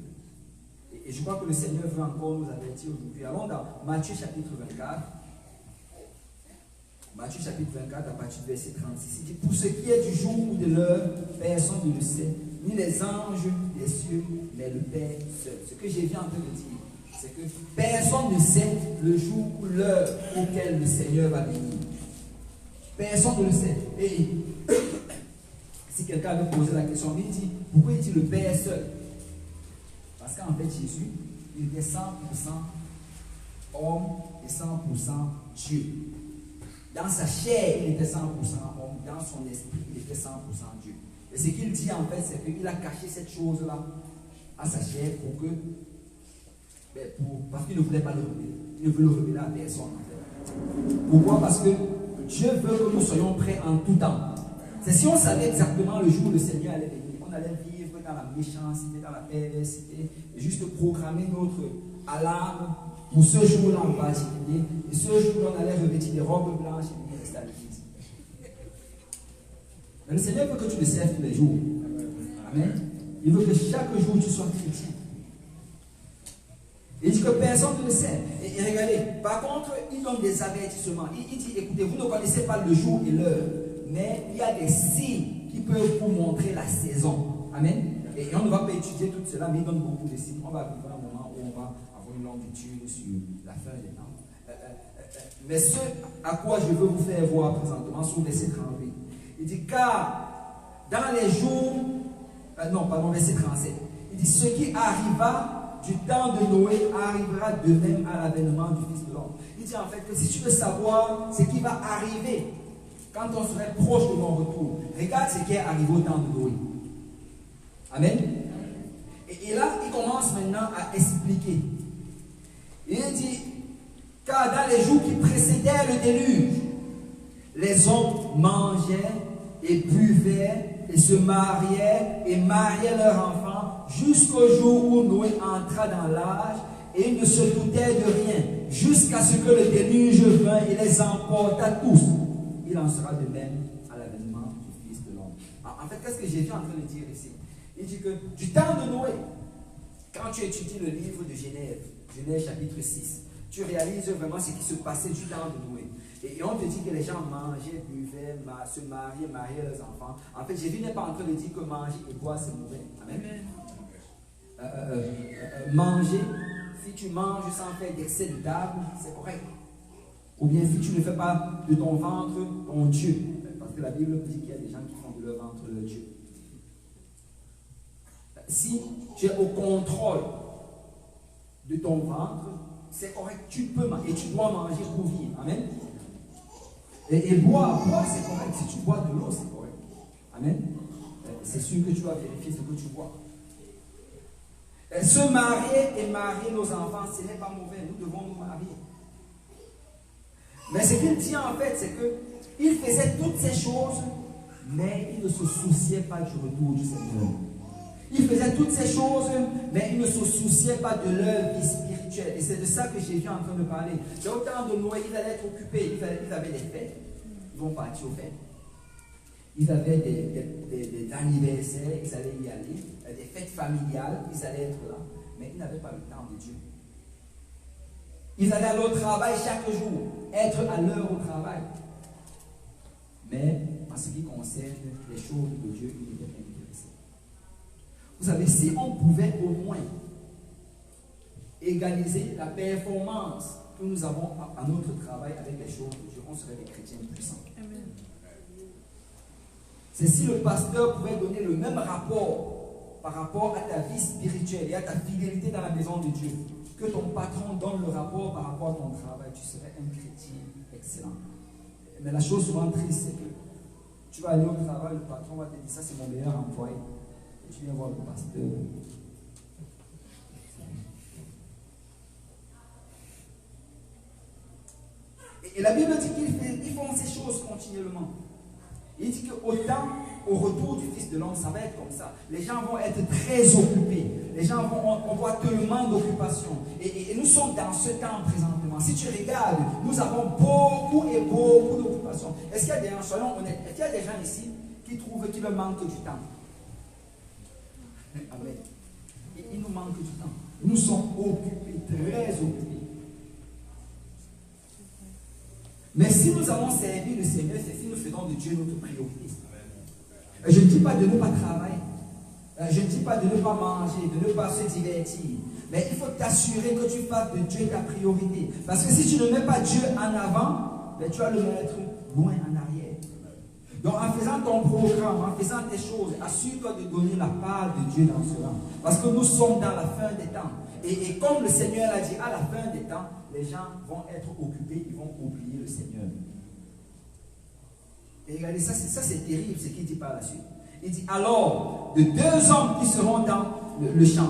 B: Et je crois que le Seigneur veut encore nous avertir aujourd'hui. Allons dans Matthieu chapitre 24. Matthieu chapitre 24 à partir du verset 36. Il dit, pour ce qui est du jour ou de l'heure, personne ne le sait, ni les anges des cieux, mais le Père seul. Ce que j'ai viens en train de dire, c'est que personne ne sait le jour ou l'heure auquel le Seigneur va venir. Personne ne le sait. Et si quelqu'un avait posé la question, il dit, pourquoi il dit le Père seul? Parce qu'en fait, Jésus, il était 100% homme et 100% Dieu. Dans sa chair, il était 100% homme. Dans son esprit, il était 100% Dieu. Et ce qu'il dit en fait, c'est qu'il a caché cette chose-là à sa chair pour que, parce qu'il ne voulait pas le révéler. Il ne veut le révéler à personne en fait. Pourquoi? Parce que Dieu veut que nous soyons prêts en tout temps. C'est si on savait exactement le jour où le Seigneur allait venir, on allait vivre dans la méchanceté, dans la perversité, et juste programmer notre alarme pour ce jour-là en particulier. Et ce jour-là, on allait revêtir des robes blanches et venir rester à l'église. Mais le Seigneur veut que tu le serves tous les jours. Amen. Il veut que chaque jour tu sois chrétien. Il dit que personne ne le sait. Et regardez, par contre, il donne des avertissements. Il dit, écoutez, vous ne connaissez pas le jour et l'heure, mais il y a des signes qui peuvent vous montrer la saison. Amen. Et on ne va pas étudier tout cela, mais il donne beaucoup de signes. On va vivre un moment où on va avoir une longue étude sur la fin des temps. Mais ce à quoi je veux vous faire voir présentement, sur verset 38, il dit, car dans les jours, verset 37, il dit, ce qui arriva du temps de Noé arrivera de même à l'avènement du Fils de l'homme. Il dit en fait que si tu veux savoir ce qui va arriver, quand on serait proche de mon retour. Regarde ce qui est arrivé au temps de Noé. Amen. Et là, il commence maintenant à expliquer. Il dit, car dans les jours qui précédaient le déluge, les hommes mangeaient et buvaient et se mariaient et mariaient leurs enfants jusqu'au jour où Noé entra dans l'âge et ils ne se doutaient de rien jusqu'à ce que le déluge vint et les emporta tous. Il en sera de même à l'avènement du Fils de l'homme. En fait, qu'est-ce que Jésus est en train de dire ici? Il dit que du temps de Noé, quand tu étudies le livre de Genèse chapitre 6, tu réalises vraiment ce qui se passait du temps de Noé. Et on te dit que les gens mangeaient, buvaient, se mariaient leurs enfants. En fait, Jésus n'est pas en train de dire que manger et boire c'est mauvais. Amen. Manger, si tu manges sans faire d'excès de table, c'est correct. Ou bien si tu ne fais pas de ton ventre ton Dieu. Parce que la Bible dit qu'il y a des gens qui font de leur ventre leur Dieu. Si tu es au contrôle de ton ventre, c'est correct, tu peux manger et tu dois manger pour vivre. Amen. Et boire c'est correct. Si tu bois de l'eau, c'est correct. Amen. C'est sûr que tu vas vérifier ce que tu bois. Se marier et marier nos enfants, ce n'est pas mauvais. Nous devons nous marier. Mais ce qu'il dit en fait, c'est qu'il faisait toutes ces choses, mais il ne se souciait pas du retour du Seigneur. Il faisait toutes ces choses, mais il ne se souciait pas de leur vie spirituelle. Et c'est de ça que Jésus est en train de parler. C'est au temps de Noé, ils allaient être occupés. Ils avaient des fêtes. Ils vont partir aux fêtes. Ils avaient des anniversaires, ils allaient y aller. Des fêtes familiales, ils allaient être là. Mais ils n'avaient pas le temps de Dieu. Ils allaient à leur travail chaque jour, être à l'heure au travail. Mais en ce qui concerne les choses de Dieu, ils n'étaient pas intéressés. Vous savez, si on pouvait au moins égaliser la performance que nous avons à notre travail avec les choses de Dieu, on serait des chrétiens puissants. Amen. C'est si le pasteur pouvait donner le même rapport par rapport à ta vie spirituelle et à ta fidélité dans la maison de Dieu, que ton patron donne le rapport par rapport à ton travail, tu serais un chrétien excellent. Mais la chose souvent triste, c'est que tu vas aller au travail, le patron va te dire, ça c'est mon meilleur employé. Et tu viens voir le pasteur. Et la Bible dit qu'ils font ces choses continuellement. Il dit qu'autant au retour du Fils de l'homme, ça va être comme ça. Les gens vont être très occupés. Les gens vont avoir tellement d'occupations. Et nous sommes dans ce temps présentement. Si tu regardes, nous avons beaucoup et beaucoup d'occupations. Est-ce qu'il y a des gens, soyons honnêtes, est-ce qu'il y a des gens ici qui trouvent qu'il leur manque du temps? Amen. Il nous manque du temps. Nous sommes occupés, très occupés. Mais si nous avons servi le Seigneur, c'est si nous faisons de Dieu notre priorité. Je ne dis pas de ne pas travailler. Je ne dis pas de ne pas manger, de ne pas se divertir. Mais il faut t'assurer que tu fasses de Dieu ta priorité. Parce que si tu ne mets pas Dieu en avant, ben tu vas le mettre loin en arrière. Donc en faisant ton programme, en faisant tes choses, assure-toi de donner la part de Dieu dans cela. Parce que nous sommes dans la fin des temps. Et comme le Seigneur l'a dit, à la fin des temps, les gens vont être occupés, ils vont oublier le Seigneur. Et regardez, ça c'est terrible ce qu'il dit par la suite. Il dit, alors, de deux hommes qui seront dans le champ,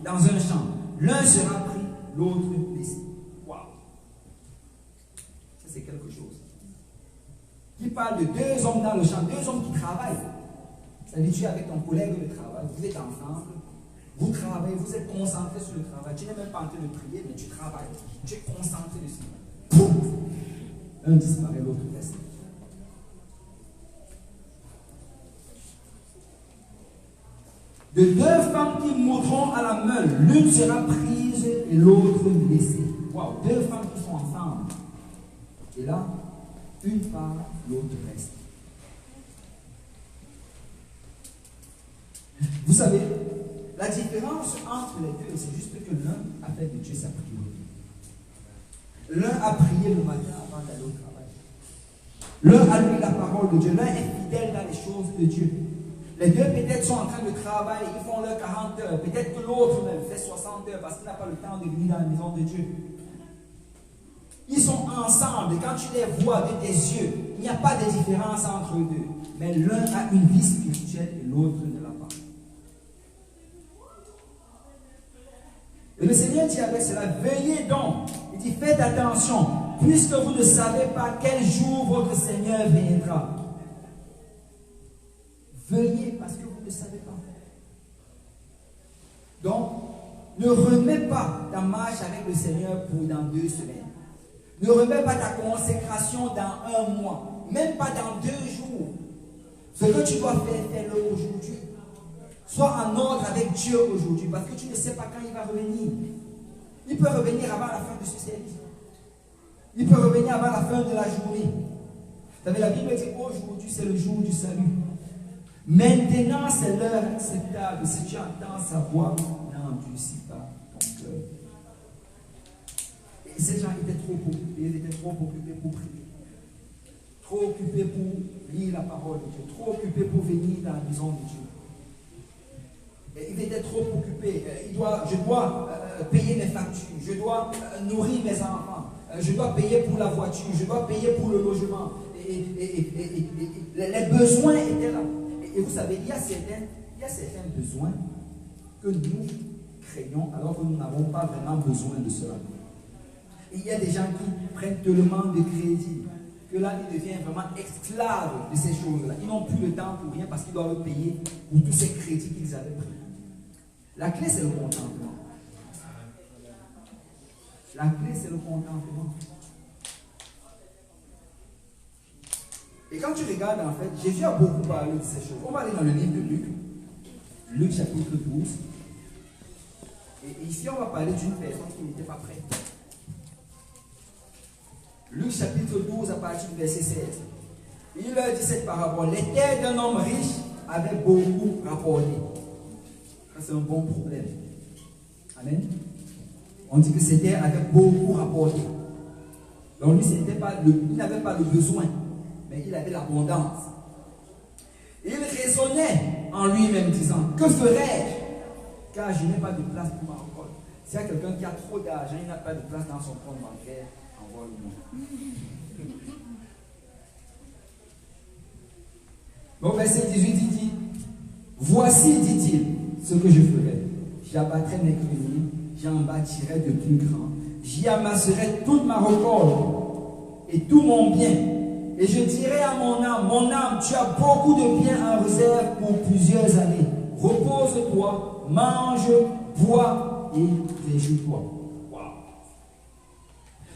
B: dans un champ, l'un sera pris, l'autre laissé. Waouh! Ça c'est quelque chose. Il parle de deux hommes dans le champ, deux hommes qui travaillent. Ça veut dire, tu es avec ton collègue de travail, vous êtes ensemble. Vous travaillez, vous êtes concentré sur le travail. Tu n'es même pas en train de prier, mais tu travailles. Tu es concentré dessus. Pouf! Un disparaît, l'autre reste. De deux femmes qui mourront à la meule, l'une sera prise et l'autre laissée. Wow, deux femmes qui sont ensemble. Et là, une part, l'autre reste. Vous savez, la différence entre les deux, c'est juste que l'un a fait de Dieu sa priorité. L'un a prié le matin avant d'aller au travail. L'un a lu la parole de Dieu. L'un est fidèle dans les choses de Dieu. Les deux peut-être sont en train de travailler, ils font leurs 40 heures. Peut-être que l'autre même fait 60 heures parce qu'il n'a pas le temps de venir dans la maison de Dieu. Ils sont ensemble et quand tu les vois de tes yeux, n'y a pas de différence entre eux deux. Mais l'un a une vie spirituelle et l'autre ne l'a pas. Et le Seigneur dit avec cela, veillez donc. Il dit, faites attention, puisque vous ne savez pas quel jour votre Seigneur viendra. Veillez parce que vous ne savez pas. Donc, ne remets pas ta marche avec le Seigneur pour dans 2 semaines. Ne remets pas ta consécration dans 1 mois. Même pas dans 2 jours. Ce que tu dois faire, fais-le aujourd'hui. Sois en ordre avec Dieu aujourd'hui, parce que tu ne sais pas quand il va revenir. Il peut revenir avant la fin de ce service. Il peut revenir avant la fin de la journée. Vous savez, la Bible dit aujourd'hui c'est le jour du salut. Maintenant c'est l'heure acceptable. Si tu entends sa voix, n'endurcis pas ton cœur. Et ces gens étaient trop occupés, ils étaient trop occupés pour prier. Trop occupés pour lire la parole de Dieu. Trop occupés pour venir dans la maison de Dieu. Et ils étaient trop occupés. Je dois payer mes factures. Je dois nourrir mes enfants. Je dois payer pour la voiture. Je dois payer pour le logement. Et les besoins étaient là. Et vous savez, il y a certains besoins que nous craignons alors que nous n'avons pas vraiment besoin de cela. Et il y a des gens qui prennent tellement de crédit que là, ils deviennent vraiment esclaves de ces choses-là. Ils n'ont plus le temps pour rien parce qu'ils doivent payer pour tous ces crédits qu'ils avaient pris. La clé, c'est le contentement. La clé, c'est le contentement. Et quand tu regardes, en fait, Jésus a beaucoup parlé de ces choses. On va aller dans le livre de Luc. Luc chapitre 12. Et ici, on va parler d'une personne qui n'était pas prête. Luc chapitre 12, à partir du verset 16. Il leur dit cette parabole. Les terres d'un homme riche avaient beaucoup rapporté. Ça, c'est un bon problème. Amen. On dit que ces terres avaient beaucoup rapporté. Donc lui, il n'avait pas le besoin, mais il avait l'abondance. Il raisonnait en lui-même, disant, que ferais-je? Car je n'ai pas de place pour ma récolte. S'il y a quelqu'un qui a trop d'argent, il n'a pas de place dans son compte bancaire, envoie-le-moi. Donc verset 18, il dit, voici, dit-il, ce que je ferai. J'abattrai mes greniers, j'en bâtirai de plus grands, j'y amasserai toute ma récolte et tout mon bien. Et je dirai à mon âme, tu as beaucoup de biens en réserve pour plusieurs années. Repose-toi, mange, bois et réjouis-toi. Wow.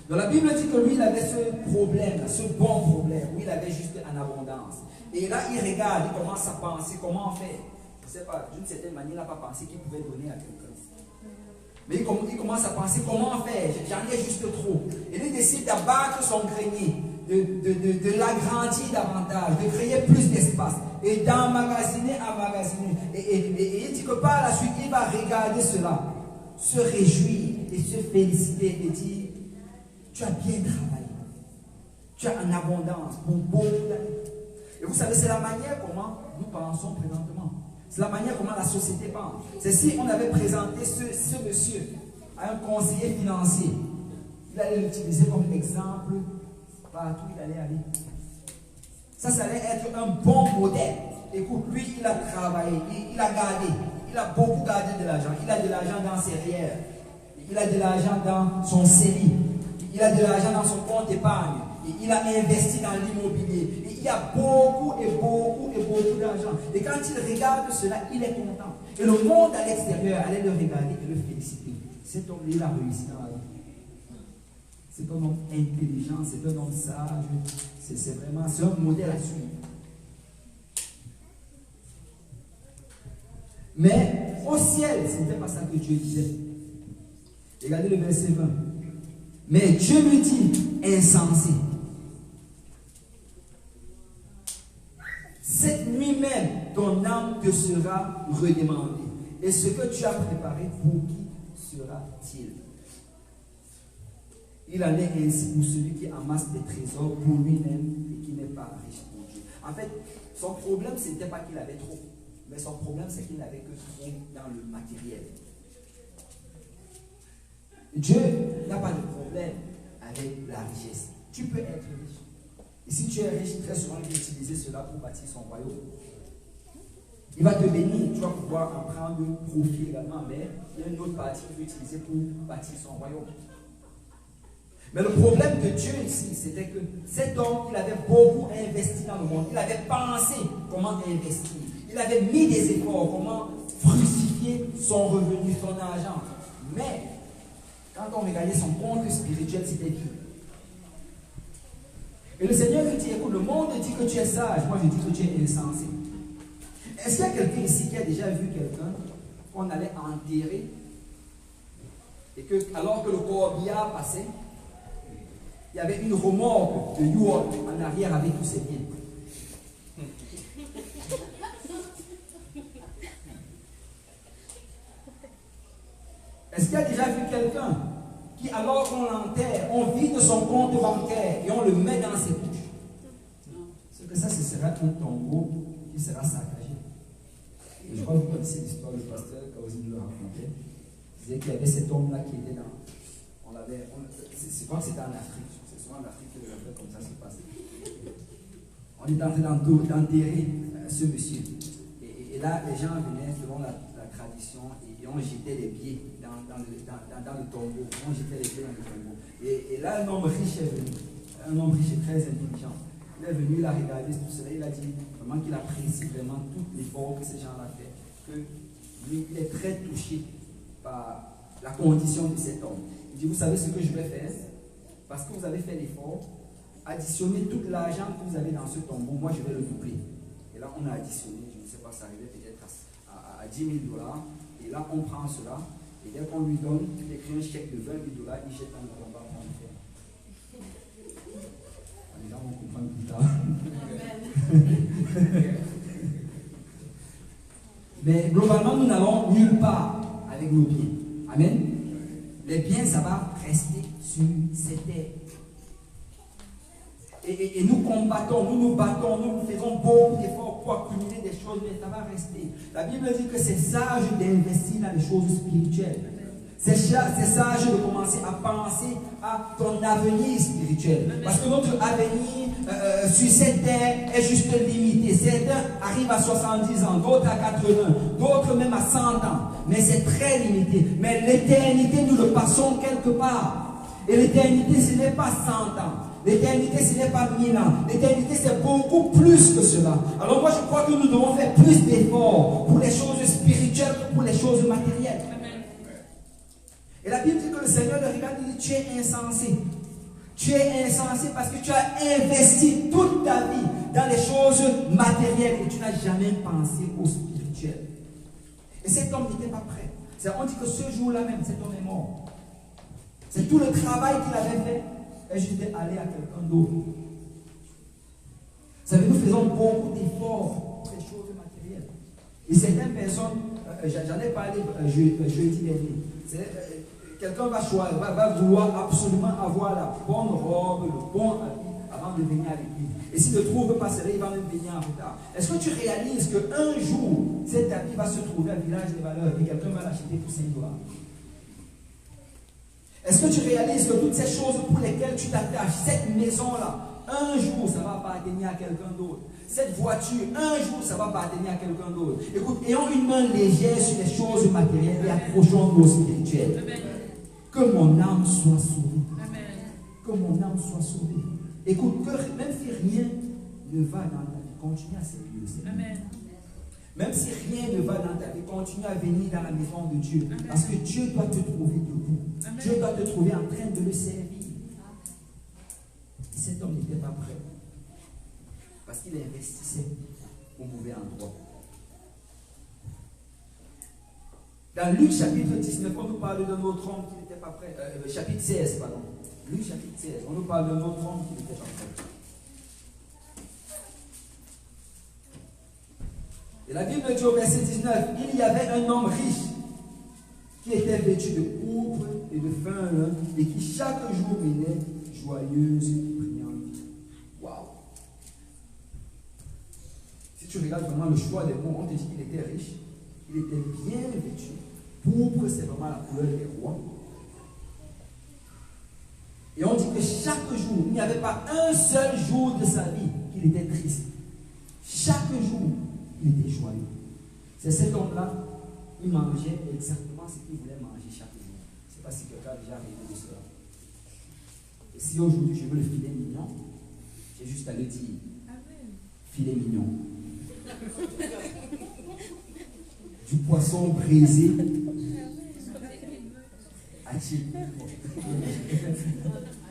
B: Donc la Bible dit que lui, il avait ce problème, ce bon problème, où il avait juste en abondance. Et là, il regarde, il commence à penser comment faire. Je ne sais pas, d'une certaine manière, il n'a pas pensé qu'il pouvait donner à quelqu'un. Mais il commence à penser comment faire, j'en ai juste trop. Et il décide d'abattre son grenier, de l'agrandir davantage, de créer plus d'espace et d'emmagasiner. Et il dit que par la suite, il va regarder cela, se réjouir et se féliciter et dire, tu as bien travaillé, tu as en abondance pour beaucoup d'années. Et vous savez, c'est la manière comment nous pensons présentement. C'est la manière comment la société pense. C'est si on avait présenté ce monsieur à un conseiller financier, il allait l'utiliser comme exemple partout où il allait aller. Ça allait être un bon modèle. Écoute, lui, il a travaillé, il a gardé, il a beaucoup gardé de l'argent. Il a de l'argent dans ses REER, il a de l'argent dans son CELI, il a de l'argent dans son compte d'épargne, il a investi dans l'immobilier. Il y a beaucoup d'argent. Et quand il regarde cela, il est content. Et le monde à l'extérieur allait le regarder et le féliciter. Cet homme-là, il a réussi dans la vie. C'est un homme intelligent, c'est un homme sage. C'est un modèle à suivre. Mais au ciel, ce n'était pas ça que Dieu disait. Regardez le verset 20. Mais Dieu lui dit, insensé. Cette nuit même, ton âme te sera redemandée. Et ce que tu as préparé, pour qui sera-t-il? Il en est ainsi pour celui qui amasse des trésors pour lui-même et qui n'est pas riche pour Dieu. En fait, son problème, ce n'était pas qu'il avait trop. Mais son problème, c'est qu'il n'avait que trop dans le matériel. Dieu n'a pas de problème avec la richesse. Tu peux être riche. Et si tu es riche, très souvent, il va utiliser cela pour bâtir son royaume. Il va te bénir, tu vas pouvoir en prendre profit également, mais il y a une autre partie qu'il veut utiliser pour bâtir son royaume. Mais le problème de Dieu ici, c'était que cet homme, il avait beaucoup investi dans le monde. Il avait pensé comment investir. Il avait mis des efforts, comment fructifier son revenu, son argent. Mais, quand on regardait son compte spirituel, c'était vide. Et le Seigneur lui dit, écoute, le monde dit que tu es sage, moi je dis que tu es insensé. Est-ce qu'il y a quelqu'un ici qui a déjà vu quelqu'un qu'on allait enterrer et que, alors que le corbillard passait, il y avait une remorque de York en arrière avec tous ses biens? Est-ce qu'il y a déjà vu quelqu'un qui, alors qu'on l'enterre, on vide son compte bancaire et on le met dans ses poches? C'est que ça, ce sera un tombeau qui sera saccagé. Et je crois que vous connaissez l'histoire, le pasteur Kaosi nous le racontait. Il disait qu'il y avait cet homme-là qui était dans. Je crois que c'était en Afrique. C'est souvent en Afrique que les affaires comme ça se passent. On est en train d'enterrer ce monsieur. Et là, les gens venaient selon la tradition et on jetait les pieds dans le tombeau. On jetait les pieds dans le tombeau. Et là, un homme riche est venu. Un homme riche et très intelligent. Il est venu, il a regardé tout cela, il a dit vraiment qu'il apprécie vraiment tout l'effort que ces gens-là fait. Que lui, il est très touché par la condition de cet homme. Il dit, vous savez ce que je vais faire? Parce que vous avez fait l'effort, additionnez tout l'argent que vous avez dans ce tombeau, moi je vais le doubler. Et là, on a additionné, je ne sais pas, ça arrivait peut-être à 10 000 $. Et là, on prend cela, et dès qu'on lui donne, il écrit un chèque de 20 000 $, il jette un combat pour le faire. Les gens vont comprendre plus tard. Mais globalement, nous n'allons nulle part avec nos biens. Amen. Les biens, ça va rester sur cette terre. Et nous combattons, nous battons, nous faisons beaucoup d'efforts pour accumuler des choses, mais ça va rester. La Bible dit que c'est sage d'investir dans les choses spirituelles. C'est sage de commencer à penser à ton avenir spirituel. Parce que notre avenir sur cette terre est juste limité. Certains arrivent à 70 ans, d'autres à 80, d'autres même à 100 ans. Mais c'est très limité. Mais l'éternité, nous le passons quelque part. Et l'éternité, ce n'est pas 100 ans. L'éternité, ce n'est pas 1000 ans. L'éternité, c'est beaucoup plus que cela. Alors moi, je crois que nous devons faire plus d'efforts pour les choses spirituelles que pour les choses matérielles. Et la Bible dit que le Seigneur le regarde et dit, tu es insensé. Tu es insensé parce que tu as investi toute ta vie dans les choses matérielles et tu n'as jamais pensé au spirituel. Et cet homme n'était pas prêt. On dit que ce jour-là même, cet homme est mort. C'est tout le travail qu'il avait fait et j'étais allé à quelqu'un d'autre. Vous savez, nous faisons beaucoup d'efforts pour les choses matérielles. Et certaines personnes, j'en ai parlé jeudi dernier, quelqu'un va vouloir absolument avoir la bonne robe, le bon habit avant de venir à l'église. Et s'il ne trouve pas cela, il va même venir en retard. Est-ce que tu réalises qu'un jour, cet habit va se trouver à Village des Valeurs et quelqu'un va l'acheter pour 5 $? Est-ce que tu réalises que toutes ces choses pour lesquelles tu t'attaches, cette maison-là, un jour, ça va appartenir à quelqu'un d'autre? Cette voiture, un jour, ça va appartenir à quelqu'un d'autre. Écoute, ayons une main légère sur les choses matérielles et approchons-nous au spirituel. Que mon âme soit sauvée. Amen. Que mon âme soit sauvée. Écoute, que même si rien ne va dans ta vie, continue à servir le Seigneur. Amen. Même si rien ne va dans ta vie, continue à venir dans la maison de Dieu. Amen. Parce que Dieu doit te trouver debout. Amen. Dieu doit te trouver en train de le servir. Et cet homme n'était pas prêt. Parce qu'il investissait au mauvais endroit. Dans Luc chapitre 19, on nous parle d'un autre homme qui n'était pas prêt. Chapitre 16, pardon. Luc chapitre 16, on nous parle d'un autre homme qui n'était pas prêt. Et la Bible dit au verset 19, il y avait un homme riche qui était vêtu de pourpre et de fin lin et qui chaque jour menait joyeuse et brillante. Waouh! Si tu regardes vraiment le choix des mots, on te dit qu'il était riche, il était bien vêtu. Pourpre, c'est vraiment la couleur des rois. Et on dit que chaque jour, il n'y avait pas un seul jour de sa vie qu'il était triste. Chaque jour, il était joyeux. C'est cet homme-là, il mangeait exactement ce qu'il voulait manger chaque jour. Je ne sais pas si quelqu'un a déjà rêvé de cela. Et si aujourd'hui je veux le filet mignon, j'ai juste à le dire. Filet mignon. Du poisson braisé.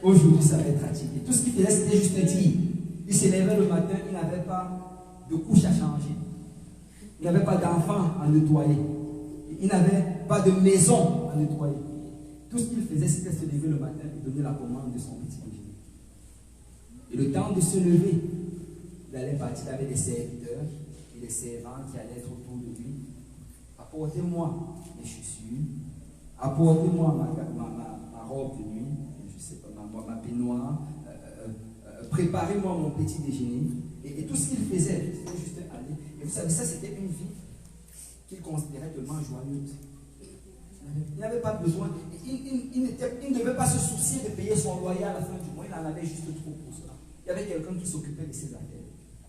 B: Aujourd'hui, ça va être attiré. Tout ce qu'il faisait, c'était juste dire. Il se levait le matin, il n'avait pas de couche à changer. Il n'avait pas d'enfant à nettoyer. Il n'avait pas de maison à nettoyer. Tout ce qu'il faisait, c'était se lever le matin et donner la commande de son petit déjeuner. Et le temps de se lever, il allait partir avec des serviteurs et des servantes qui allaient être autour de lui. Apportez-moi mes chaussures, apportez-moi ma robe de nuit, je sais pas, ma peignoir, préparez-moi mon petit déjeuner. Et tout ce qu'il faisait, c'était juste aller. Et vous savez, ça c'était une vie qu'il considérait tellement joyeuse. Il n'avait pas besoin, il ne devait pas se soucier de payer son loyer à la fin du mois, il en avait juste trop pour cela. Il y avait quelqu'un qui s'occupait de ses affaires.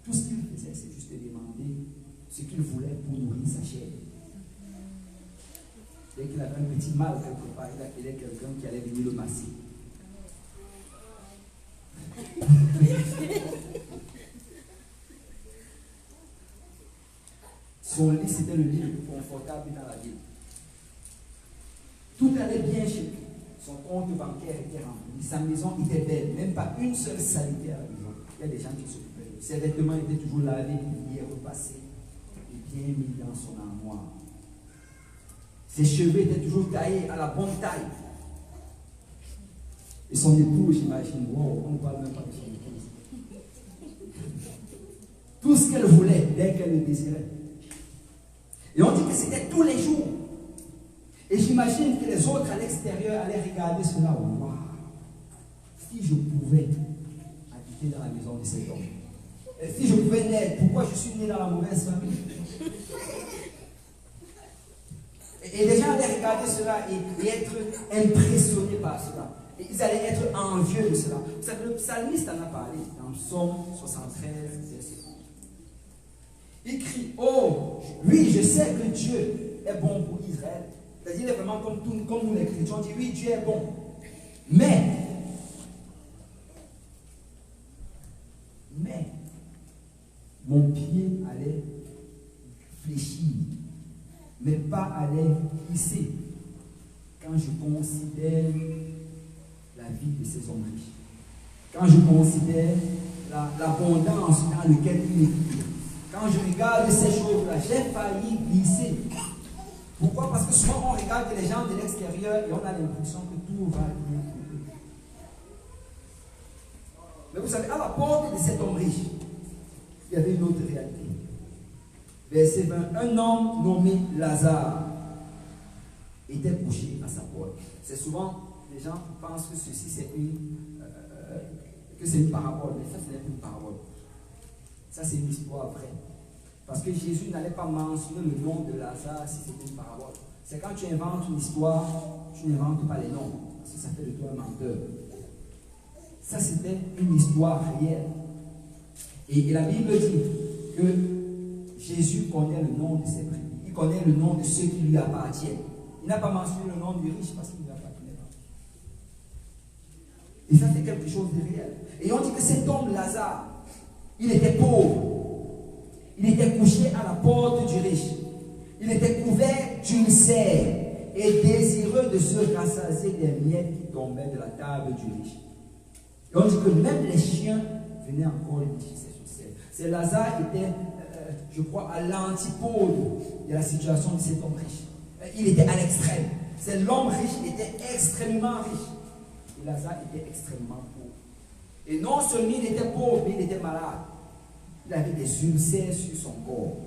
B: Tout ce qu'il faisait, c'est juste demander ce qu'il voulait pour nourrir sa chair. Dès qu'il avait un petit mal quelque part, il appelait quelqu'un qui allait venir le masser. Son lit, c'était le lit le plus confortable dans la ville. Tout allait bien chez lui. Son compte bancaire était rempli. Sa maison était belle. Même pas une seule saleté à la maison. Il y a des gens qui s'occupaient de lui. Ses vêtements étaient toujours lavés, pliés, repassés et bien mis dans son armoire. Ses cheveux étaient toujours taillés à la bonne taille. Et son épouse, j'imagine, wow, on ne parle même pas de son épouse. Tout ce qu'elle voulait, dès qu'elle le désirait. Et on dit que c'était tous les jours. Et j'imagine que les autres à l'extérieur allaient regarder cela. Waouh! Si je pouvais habiter dans la maison de cet homme. Et si je pouvais naître, pourquoi je suis né dans la mauvaise famille? Et les gens allaient regarder cela et être impressionnés par cela. Et ils allaient être envieux de cela. Vous savez, le psalmiste en a parlé dans Psaume 73, verset 11. Il crie, oh, oui, je sais que Dieu est bon pour Israël. C'est-à-dire, il est vraiment comme nous les chrétiens. On dit, oui, Dieu est bon. Mais, mon pied allait fléchir, mais pas allait glisser quand je considère la vie de ces hommes riches. Quand je considère l'abondance dans laquelle il est vivent. Quand je regarde ces choses-là, j'ai failli glisser. Pourquoi? Parce que souvent on regarde les gens de l'extérieur et on a l'impression que tout va bien pour eux. Mais vous savez, à la porte de cet homme riche, il y avait une autre réalité. Verset 20, un homme nommé Lazare était couché à sa porte. C'est souvent, les gens pensent que ceci c'est une parabole, mais ça ce n'est pas une parabole. Ça c'est une histoire vraie. Parce que Jésus n'allait pas mentionner le nom de Lazare si c'était une parabole. C'est quand tu inventes une histoire, tu n'inventes pas les noms. Parce que ça fait de toi un menteur. Ça c'était une histoire réelle. Et la Bible dit que Jésus connaît le nom de ses brebis. Il connaît le nom de ceux qui lui appartiennent. Il n'a pas mentionné le nom du riche parce qu'il ne lui appartenait pas. Et ça c'est quelque chose de réel. Et on dit que cet homme Lazare, il était pauvre. Il était couché à la porte du riche. Il était couvert d'une serre et désireux de se rassasier des miettes qui tombaient de la table du riche. Et on dit que même les chiens venaient encore lui chasser sur serre. C'est Lazare était, je crois, à l'antipode de la situation de cet homme riche. Il était à l'extrême. C'est l'homme riche, il était extrêmement riche. Et Lazare était extrêmement pauvre. Et non seulement il était pauvre, mais il était malade. Il avait des ulcères sur son corps.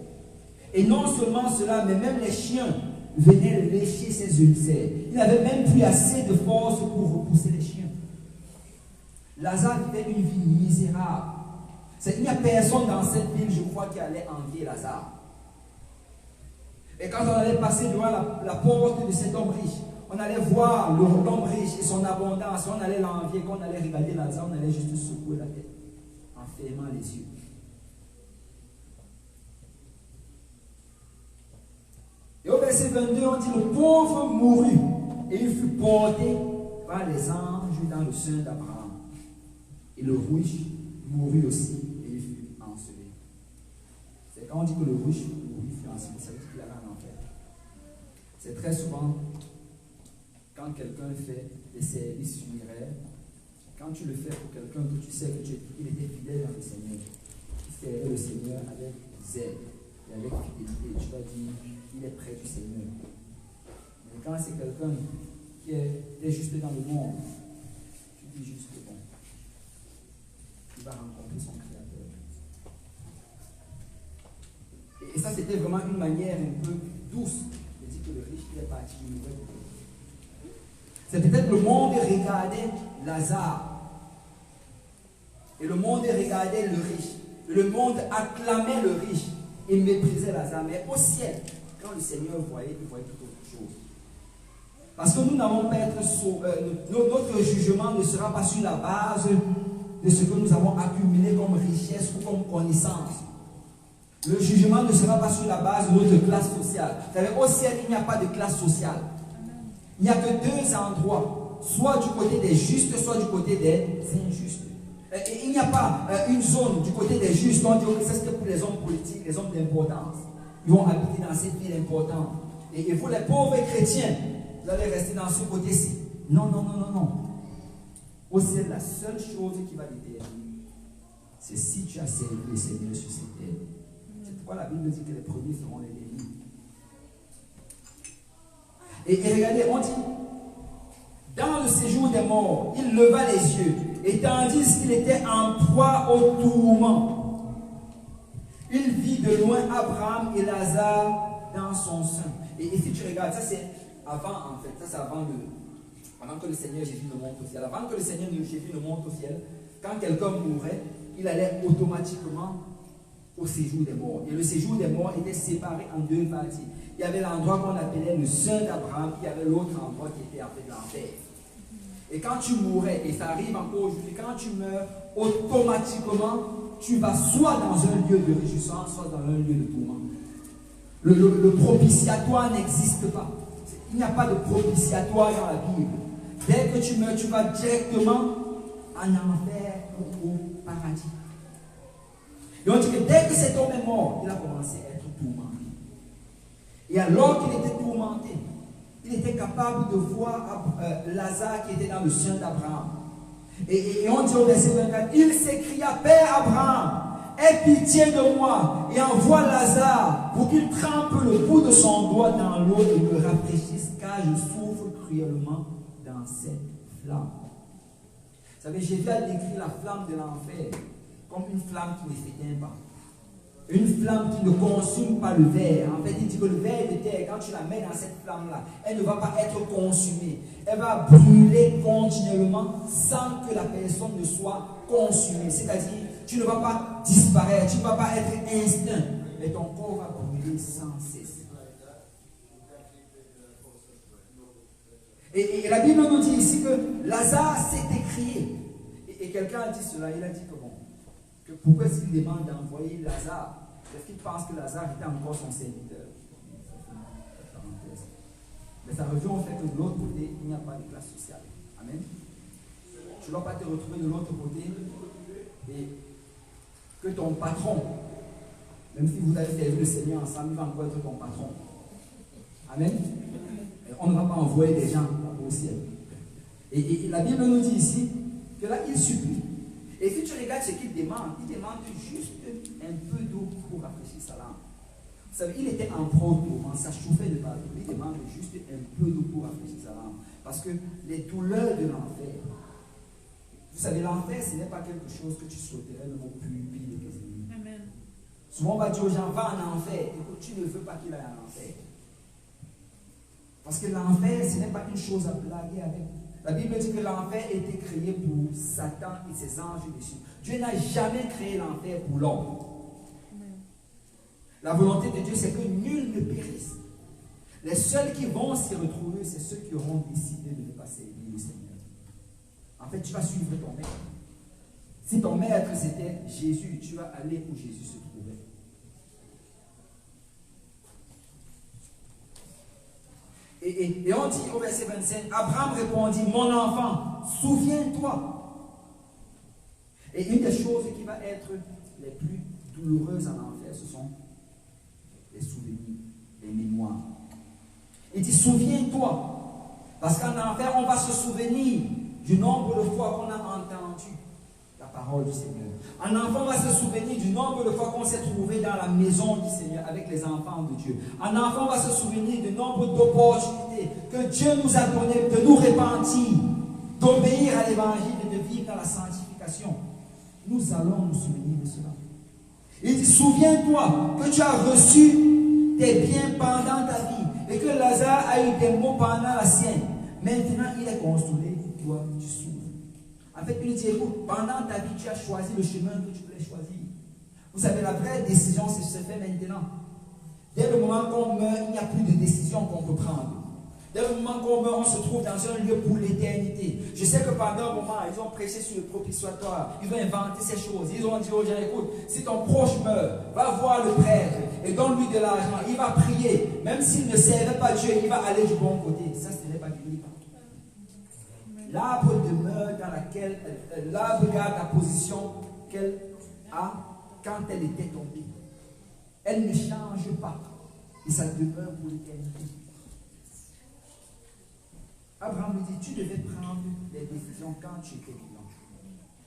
B: Et non seulement cela, mais même les chiens venaient lécher ses ulcères. Il n'avait même plus assez de force pour repousser les chiens. Lazare vivait une vie misérable. Il n'y a personne dans cette ville, je crois, qui allait envier Lazare. Et quand on allait passer devant la porte de cet homme riche, on allait voir l'homme riche et son abondance, on allait l'envier, quand on allait regarder Lazare, on allait juste secouer la tête en fermant les yeux. Et au verset 22, on dit, le pauvre mourut et il fut porté par les anges dans le sein d'Abraham. Et le riche mourut aussi et il fut enseveli. C'est quand on dit que le riche mourut, il fut enseveli, ça veut dire qu'il allait en enfer. C'est très souvent, quand quelqu'un fait des services funéraires, quand tu le fais pour quelqu'un que tu sais qu'il était fidèle dans le Seigneur, il servait le Seigneur avec zèle et avec fidélité, tu vas dire, il est près du Seigneur. Mais quand c'est quelqu'un qui est juste dans le monde, tu dis juste bon, il va rencontrer son Créateur. Et ça, c'était vraiment une manière un peu douce de dire que le riche, il est parti du nouvel. C'est peut-être le monde regardait Lazare. Et le monde regardait le riche. Le monde acclamait le riche et méprisait Lazare. Mais au ciel, quand le Seigneur voyait, il voyait toute autre chose. Parce que nous n'avons pas être notre jugement ne sera pas sur la base de ce que nous avons accumulé comme richesse ou comme connaissance. Le jugement ne sera pas sur la base de notre classe sociale. Vous savez, au ciel, il n'y a pas de classe sociale. Il n'y a que deux endroits, soit du côté des justes, soit du côté des injustes. Et il n'y a pas une zone du côté des justes, on dit que ça c'est pour les hommes politiques, les hommes d'importance. Ils vont habiter dans cette ville importante. Et vous, les pauvres chrétiens, vous allez rester dans ce côté-ci. Non, non, non, non, non. Au ciel, la seule chose qui va déterminer, c'est si tu as servi le Seigneur sur cette terre. C'est pourquoi la Bible dit que les premiers seront les derniers. Et regardez, on dit, dans le séjour des morts, il leva les yeux, et tandis qu'il était en proie au tourment, il vit de loin Abraham et Lazare dans son sein. Et si tu regardes, ça c'est avant en fait, ça c'est avant que le Seigneur Jésus ne monte au ciel. Avant que le Seigneur Jésus ne monte au ciel, quand quelqu'un mourait, il allait automatiquement au séjour des morts. Et le séjour des morts était séparé en deux parties. Il y avait l'endroit qu'on appelait le sein d'Abraham, il y avait l'autre endroit qui était en fait l'enfer. Et quand tu mourais, et ça arrive encore aujourd'hui, quand tu meurs, automatiquement, tu vas soit dans un lieu de réjouissance, soit dans un lieu de tourment. Le propitiatoire n'existe pas. Il n'y a pas de propitiatoire dans la Bible. Dès que tu meurs, tu vas directement en enfer ou au paradis. Et on dit que dès que cet homme est mort, il a commencé à être tourmenté. Et alors qu'il était tourmenté, il était capable de voir Lazare qui était dans le sein d'Abraham. Et on dit au verset 24, il s'écria, Père Abraham, aie pitié de moi et envoie Lazare pour qu'il trempe le bout de son doigt dans l'eau et me rafraîchisse, car je souffre cruellement dans cette flamme. Vous savez, Jésus a décrit la flamme de l'enfer comme une flamme qui ne s'éteint pas. Une flamme qui ne consume pas le verre. En fait, il dit que le verre de terre, quand tu la mets dans cette flamme-là, elle ne va pas être consumée. Elle va brûler continuellement sans que la personne ne soit consumée. C'est-à-dire, tu ne vas pas disparaître, tu ne vas pas être instinct, mais ton corps va brûler sans cesse. Et la Bible nous dit ici que Lazare s'est écrié. Et quelqu'un a dit cela, il a dit que bon, que pourquoi est-ce qu'il demande d'envoyer Lazare? Est-ce qu'il pense que Lazare était encore son serviteur? Mais ça revient au fait que de l'autre côté, il n'y a pas de classe sociale. Amen. Tu ne vas pas te retrouver de l'autre côté et que ton patron, même si vous avez servi le Seigneur ensemble, il va encore être ton patron. Amen. Et on ne va pas envoyer des gens au ciel. Et la Bible nous dit ici que là, il supplie. Et si tu regardes ce qu'il demande, il demande juste un peu d'eau pour rafraîchir sa langue. Vous savez, il était en proto, ça chauffait de partout. Il demande juste un peu d'eau pour rafraîchir sa langue. Parce que les douleurs de l'enfer, vous savez, l'enfer, ce n'est pas quelque chose que tu souhaiterais le mot plus pire que ça. Amen. Souvent, on va dire aux gens, va en enfer. Écoute, tu ne veux pas qu'il aille en enfer. Parce que l'enfer, ce n'est pas une chose à blaguer avec. La Bible dit que l'enfer a été créé pour Satan et ses anges dessus. Dieu n'a jamais créé l'enfer pour l'homme. La volonté de Dieu, c'est que nul ne périsse. Les seuls qui vont s'y retrouver, c'est ceux qui auront décidé de ne pas servir le Seigneur. En fait, tu vas suivre ton maître. Si ton maître c'était Jésus, tu vas aller où Jésus se trouvait. Et on dit au verset 25, Abraham répondit, mon enfant, souviens-toi. Et une des choses qui va être les plus douloureuses en enfer, ce sont les souvenirs, les mémoires. Il dit, souviens-toi. Parce qu'en enfer, on va se souvenir du nombre de fois qu'on a entendu la parole du Seigneur. Un enfant va se souvenir du nombre de fois qu'on s'est trouvé dans la maison du Seigneur avec les enfants de Dieu. Un enfant va se souvenir du nombre d'opportunités que Dieu nous a données de nous repentir, d'obéir à l'évangile et de vivre dans la sanctification. Nous allons nous souvenir de cela. Il dit, souviens-toi que tu as reçu tes biens pendant ta vie et que Lazare a eu des maux pendant la sienne. Maintenant, il est consolé, toi, tu souffres. En fait, il dit, écoute, pendant ta vie, tu as choisi le chemin que tu voulais choisir. Vous savez, la vraie décision, c'est se fait maintenant. Dès le moment qu'on meurt, il n'y a plus de décision qu'on peut prendre. Dès le moment qu'on meurt, on se trouve dans un lieu pour l'éternité. Je sais que pendant un moment, ils ont prêché sur le propitiatoire. Ils ont inventé ces choses. Ils ont dit aux gens, écoute, si ton proche meurt, va voir le prêtre et donne-lui de l'argent. Il va prier. Même s'il ne servait pas Dieu, il va aller du bon côté. Ça, ce n'est pas biblique. L'arbre demeure dans laquelle l'arbre garde la position qu'elle a quand elle était tombée. Elle ne change pas. Et ça demeure pour l'éternité. Abraham lui dit, tu devais prendre les décisions quand tu étais vivant.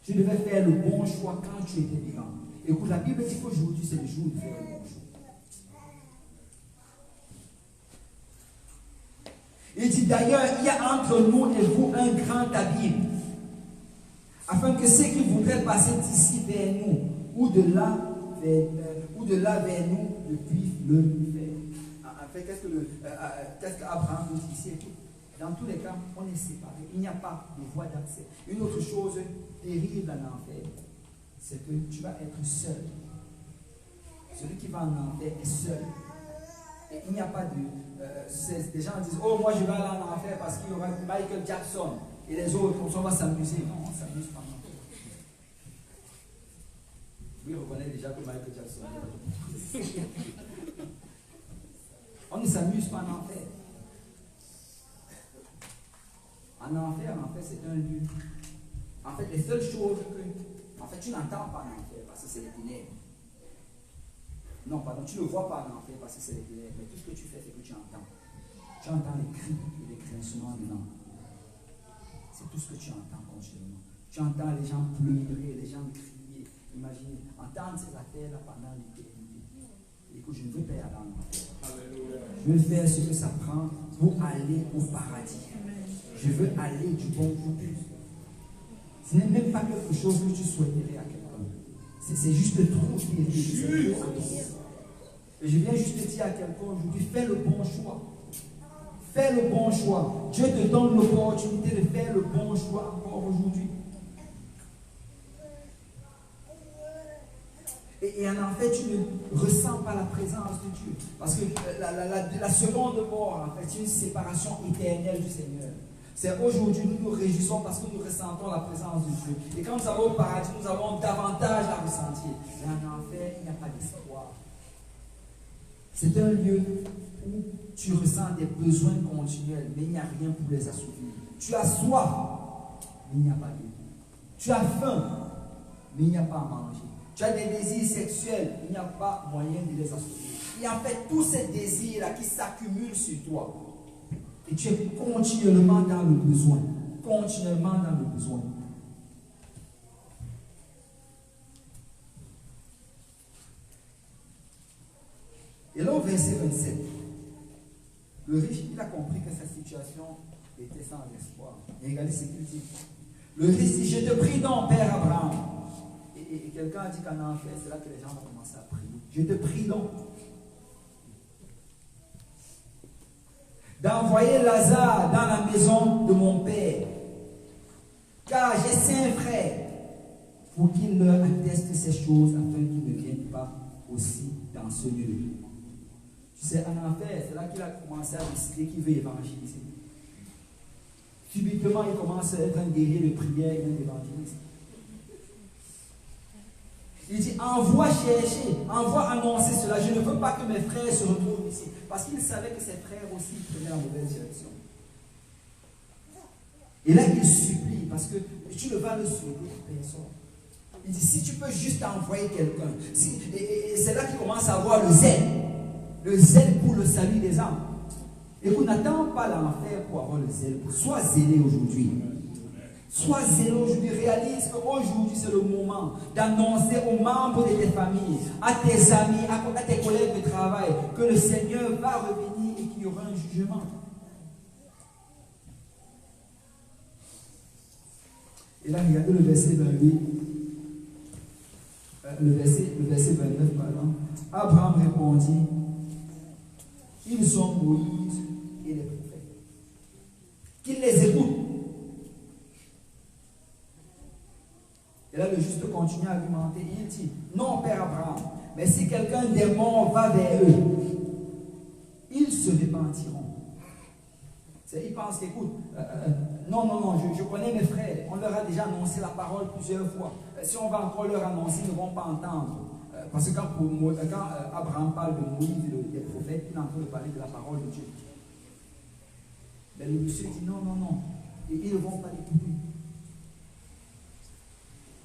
B: Tu devais faire le bon choix quand tu étais vivant. Écoute, la Bible dit qu'aujourd'hui, c'est le jour de faire le bon choix. Il dit d'ailleurs, il y a entre nous et vous un grand abîme, afin que ceux qui voudraient passer d'ici vers nous, ou de là vers nous, ne puissent le faire. En fait, qu'est-ce qu'Abraham nous dit ici? Dans tous les cas, on est séparés. Il n'y a pas de voie d'accès. Une autre chose terrible en enfer, c'est que tu vas être seul. Celui qui va en enfer est seul. Et il n'y a pas de... des gens disent, oh, moi je vais aller en enfer parce qu'il y aura Michael Jackson et les autres, comme ça on va s'amuser. Non, on ne s'amuse pas. Oui, on reconnaît déjà que Michael Jackson. On ne s'amuse pas en enfer. En enfer, c'est un lieu. En fait, les seules choses que... En fait, tu n'entends pas en enfer parce que c'est les ténèbres. Non, pardon, tu ne vois pas en enfer parce que c'est les ténèbres. Mais tout ce que tu fais, c'est que tu entends. Tu entends les cris et les grincements dedans. C'est tout ce que tu entends continuellement. Tu entends les gens pleurer, les gens crier. Imaginez, entendre ces affaires-là pendant l'éternité. Écoute, je ne veux pas aller en enfer. Je veux faire ce que ça prend pour aller au paradis. Je veux aller du bon côté. Ce n'est même pas quelque chose que tu souhaiterais à quelqu'un. C'est juste trop terrible. Et je viens juste te dire à quelqu'un aujourd'hui, fais le bon choix. Fais le bon choix. Dieu te donne l'opportunité de faire le bon choix encore aujourd'hui. Et en fait, tu ne ressens pas la présence de Dieu. Parce que la seconde mort, en fait, c'est une séparation éternelle du Seigneur. C'est aujourd'hui, nous nous réjouissons parce que nous ressentons la présence de Dieu. Et quand nous allons au paradis, nous avons davantage à ressentir. Mais en enfer, il n'y a pas d'espoir. C'est un lieu où tu ressens des besoins continuels, mais il n'y a rien pour les assouvir. Tu as soif, mais il n'y a pas d'eau. Tu as faim, mais il n'y a pas à manger. Tu as des désirs sexuels, il n'y a pas moyen de les assouvir. Il y a en fait tous ces désirs-là qui s'accumulent sur toi. Et tu es continuellement dans le besoin. Continuellement dans le besoin. Et là, au verset 27, le riche, il a compris que sa situation était sans espoir. Et regardez ce qu'il dit. Le riche dit, je te prie donc, Père Abraham. Et quelqu'un a dit qu'en enfer, c'est là que les gens vont commencer à prier. Je te prie donc d'envoyer Lazare dans la maison de mon père, car j'ai 5 frères, pour qu'ils leur attestent ces choses afin qu'ils ne viennent pas aussi dans ce lieu. Tu sais, en enfer, c'est là qu'il a commencé à décider qu'il veut évangéliser. Subitement, il commence à être un guerrier de prière et un évangéliste. Il dit, envoie chercher, envoie annoncer cela. Je ne veux pas que mes frères se retrouvent ici. Parce qu'il savait que ses frères aussi prenaient la mauvaise direction. Et là, il supplie, parce que tu ne vas le sauver, personne. Il dit, si tu peux juste envoyer quelqu'un. Et c'est là qu'il commence à avoir le zèle. Le zèle pour le salut des âmes. Écoute, n'attends pas l'enfer pour avoir le zèle. Sois zélé aujourd'hui. Sois zélé aujourd'hui. Réalise qu'aujourd'hui, c'est le moment d'annoncer aux membres de tes familles, à tes amis, à tes collègues de travail, que le Seigneur va revenir et qu'il y aura un jugement. Et là, regardez le verset 28. Le verset 29, pardon. Abraham répondit, ils sont Moïse et les prophètes. Qu'il les écoute. Et là, le juste continue à argumenter. Il dit, non, Père Abraham, mais si quelqu'un des morts va vers eux, ils se repentiront. Ils pensent qu'écoute, non, je connais mes frères, on leur a déjà annoncé la parole plusieurs fois. Si on va encore leur annoncer, ils ne vont pas entendre. Parce que quand Abraham parle de Moïse et des prophètes, il est en train de parler de la parole de Dieu. Mais le monsieur dit non, et ils ne vont pas l'écouter.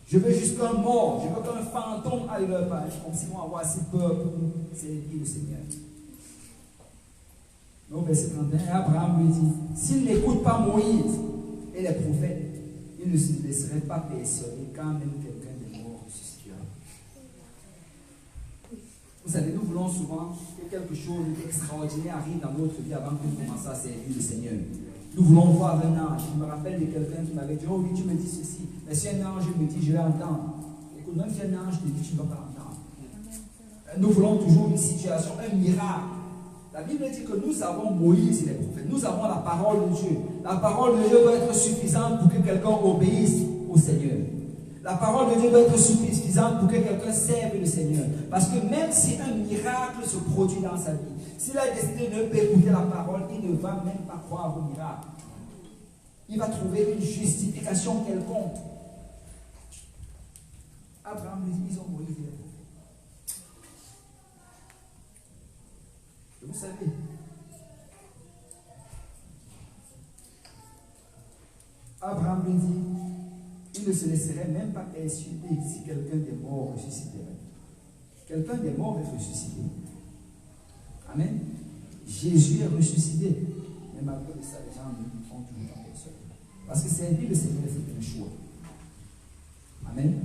B: Je veux juste qu'un mort, je veux qu'un fantôme aille leur parler, comme s'ils vont avoir assez peur pour servir le Seigneur. Au verset 31, Abraham lui dit, s'il n'écoute pas Moïse et les prophètes, il ne se laisserait pas persuader quand même quelqu'un des morts ressuscitera. Vous savez, nous voulons souvent que quelque chose d'extraordinaire arrive dans notre vie avant qu'on commence à servir le Seigneur. Nous voulons voir un ange. Je me rappelle de quelqu'un qui m'avait dit, oh oui, tu me dis ceci. Mais si un ange me dit, je vais entendre. Écoute, même si un ange te dit, tu ne vas pas entendre. Nous voulons toujours une situation, un miracle. La Bible dit que nous avons Moïse et les prophètes. Nous avons la parole de Dieu. La parole de Dieu doit être suffisante pour que quelqu'un obéisse au Seigneur. La parole de Dieu doit être suffisante pour que quelqu'un serve le Seigneur. Parce que même si un miracle se produit dans sa vie, s'il a décidé de ne pas écouter la parole, il ne va même pas croire au miracle. Il va trouver une justification quelconque. Abraham lui dit, ils ont Moïse et les prophètes. Vous savez, Abraham lui dit, il ne se laisserait même pas persuader si quelqu'un des morts ressusciterait. Quelqu'un des morts est ressuscité. Amen. Jésus est ressuscité. Mais malgré ça, les gens ne font toujours pas personne. Parce que servir le Seigneur, c'est un choix. Amen.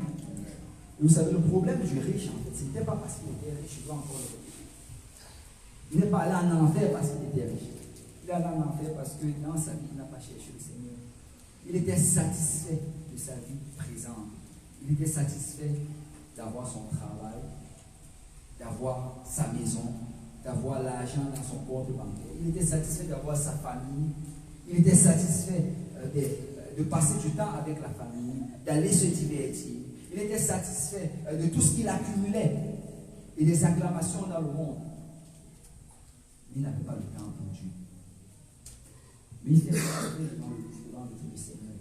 B: Et vous savez, le problème du riche, en fait, ce n'était pas parce qu'il était riche, je dois encore le répéter. Il n'est pas allé en enfer parce qu'il était riche. Il est allé en enfer parce que dans sa vie, il n'a pas cherché le Seigneur. Il était satisfait de sa vie présente. Il était satisfait d'avoir son travail, d'avoir sa maison, d'avoir l'argent dans son compte bancaire. Il était satisfait d'avoir sa famille. Il était satisfait de passer du temps avec la famille, d'aller se divertir. Il était satisfait de tout ce qu'il accumulait et des acclamations dans le monde. Il n'avait pas le temps pour Dieu. Mais il était devant le Seigneur.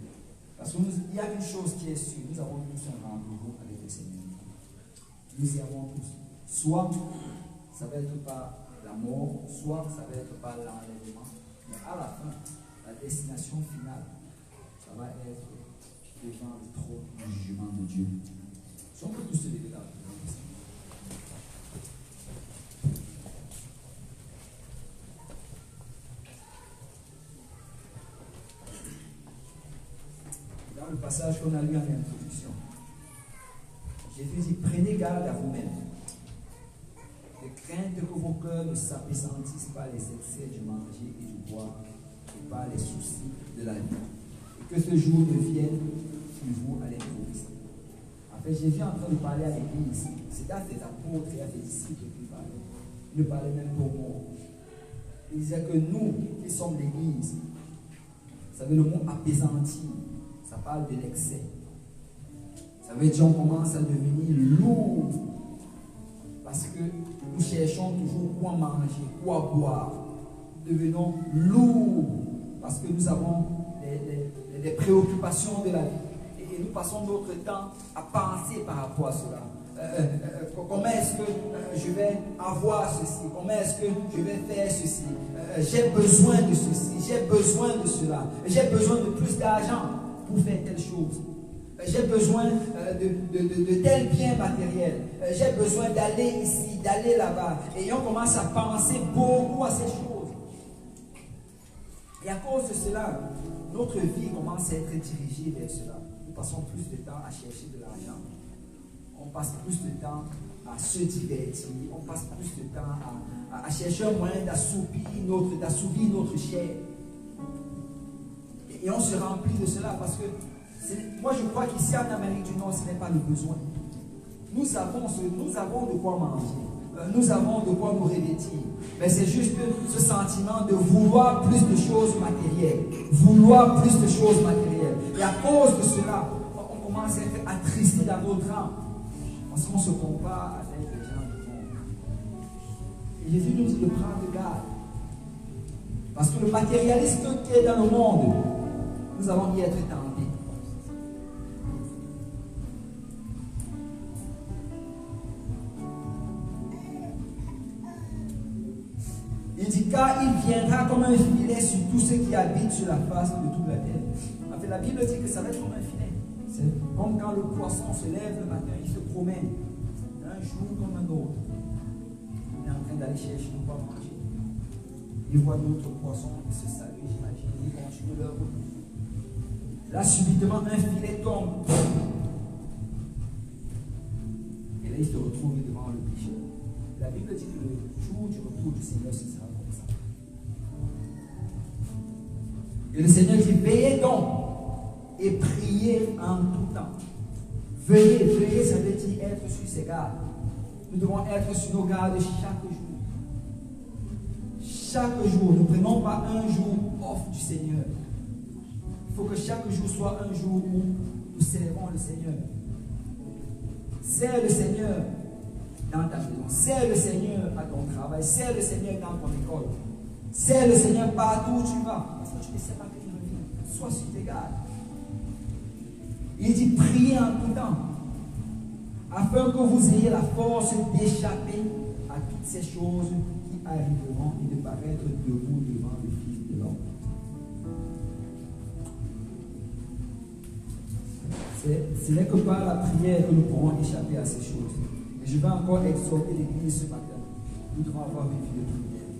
B: Parce qu'il y a une chose qui est sûre, nous avons tous un rendez-vous avec le Seigneur. Nous y avons tous. Soit ça va être par la mort, soit ça va être par l'enlèvement. Mais à la fin, la destination finale, ça va être devant le trône du jugement de Dieu. Si on peut tous se lever là. Dans le passage qu'on a lu en introduction, Jésus dit, prenez garde à vous-même, de crainte que vos cœurs ne s'appesantissent par les excès du manger et du boire et par les soucis de la vie, et que ce jour ne vienne sur vous à l'improviste. En fait, Jésus est en train de parler à l'église. C'est à ses apôtres et à ses disciples qu'il parlait. Il ne parlait même pas au monde. Il disait que nous, qui sommes l'église, vous savez, le mot appesantir, ça parle de l'excès. Ça veut dire qu'on commence à devenir lourd. parce que nous cherchons toujours quoi manger, quoi boire. Nous devenons lourds parce que nous avons des préoccupations de la vie. Et nous passons notre temps à penser par rapport à cela. Comment est-ce que je vais avoir ceci? Comment est-ce que je vais faire ceci? J'ai besoin de ceci, j'ai besoin de cela, j'ai besoin de plus d'argent pour faire telle chose. J'ai besoin de tel bien matériel. J'ai besoin d'aller ici, d'aller là-bas. Et on commence à penser beaucoup à ces choses. Et à cause de cela, notre vie commence à être dirigée vers cela. Nous passons plus de temps à chercher de l'argent. On passe plus de temps à se divertir. On passe plus de temps à chercher un moyen d'assouvir notre chair. Et on se remplit de cela parce que moi je crois qu'ici en Amérique du Nord, ce n'est pas le besoin. Nous avons de quoi manger. Nous avons de quoi nous revêtir. Mais c'est juste ce sentiment de vouloir plus de choses matérielles. Vouloir plus de choses matérielles. Et à cause de cela, on commence à être attristé dans notre âme. Parce qu'on se compare avec les gens du monde. Et Jésus nous dit de prendre garde. Parce que le matérialisme qui est dans le monde, nous allons y être tentés. Il dit car il viendra comme un filet sur tous ceux qui habitent sur la face de toute la terre. En fait, la Bible dit que ça va être comme un filet. C'est comme quand le poisson se lève le matin, il se promène un jour comme un autre. Il est en train d'aller chercher de quoi manger. Il voit d'autres poissons qui se saluent, j'imagine, ils continuent leur route. Là, subitement, un filet tombe. Et là, il se retrouve devant le péché. La Bible dit que le jour du retour du Seigneur, ce sera comme ça. Et le Seigneur dit, veillez donc et priez en tout temps. Veillez, ça veut dire être sur ses gardes. Nous devons être sur nos gardes chaque jour. Chaque jour, ne prenons pas un jour off du Seigneur. Il faut que chaque jour soit un jour où nous servons le Seigneur. Sers le Seigneur dans ta maison. Sers le Seigneur à ton travail. Sers le Seigneur dans ton école. Sers le Seigneur partout où tu vas. Parce que tu ne sais pas qu'il revient. Sois sur tes gardes. Il dit priez en tout temps, afin que vous ayez la force d'échapper à toutes ces choses qui arriveront et de paraître debout devant le Fils de l'homme. Ce n'est que par la prière que nous pourrons échapper à ces choses. Et je vais encore exhorter l'Église ce matin. Nous devons avoir une vie de prière.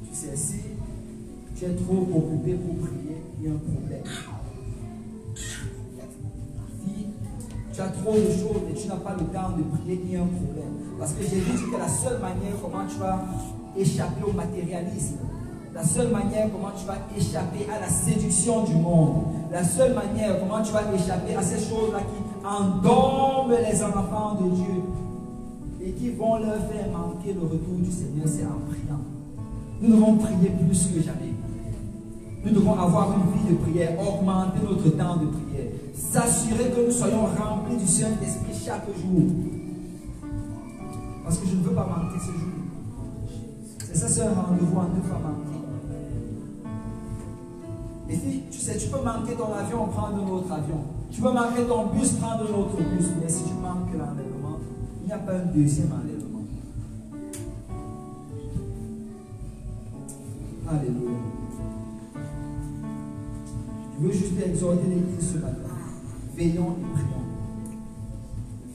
B: Tu sais, si tu es trop occupé pour prier, il y a un problème. Tu as trop de choses et tu n'as pas le temps de prier, il y a un problème. Parce que Jésus dit que la seule manière comment tu vas échapper au matérialisme, la seule manière comment tu vas échapper à la séduction du monde, la seule manière comment tu vas échapper à ces choses-là qui endorment les enfants de Dieu et qui vont leur faire manquer le retour du Seigneur, c'est en priant. Nous devons prier plus que jamais. Nous devons avoir une vie de prière, augmenter notre temps de prière, s'assurer que nous soyons remplis du Saint-Esprit chaque jour. Parce que je ne veux pas manquer ce jour. C'est ça, c'est un rendez-vous à ne pas manquer. Et si tu sais, tu peux manquer ton avion, prendre un autre avion. Tu peux manquer ton bus, prendre un autre bus. Mais si tu manques l'enlèvement, il n'y a pas un deuxième enlèvement. Alléluia. Je veux juste exhorter l'Église ce matin. Veillons et prions.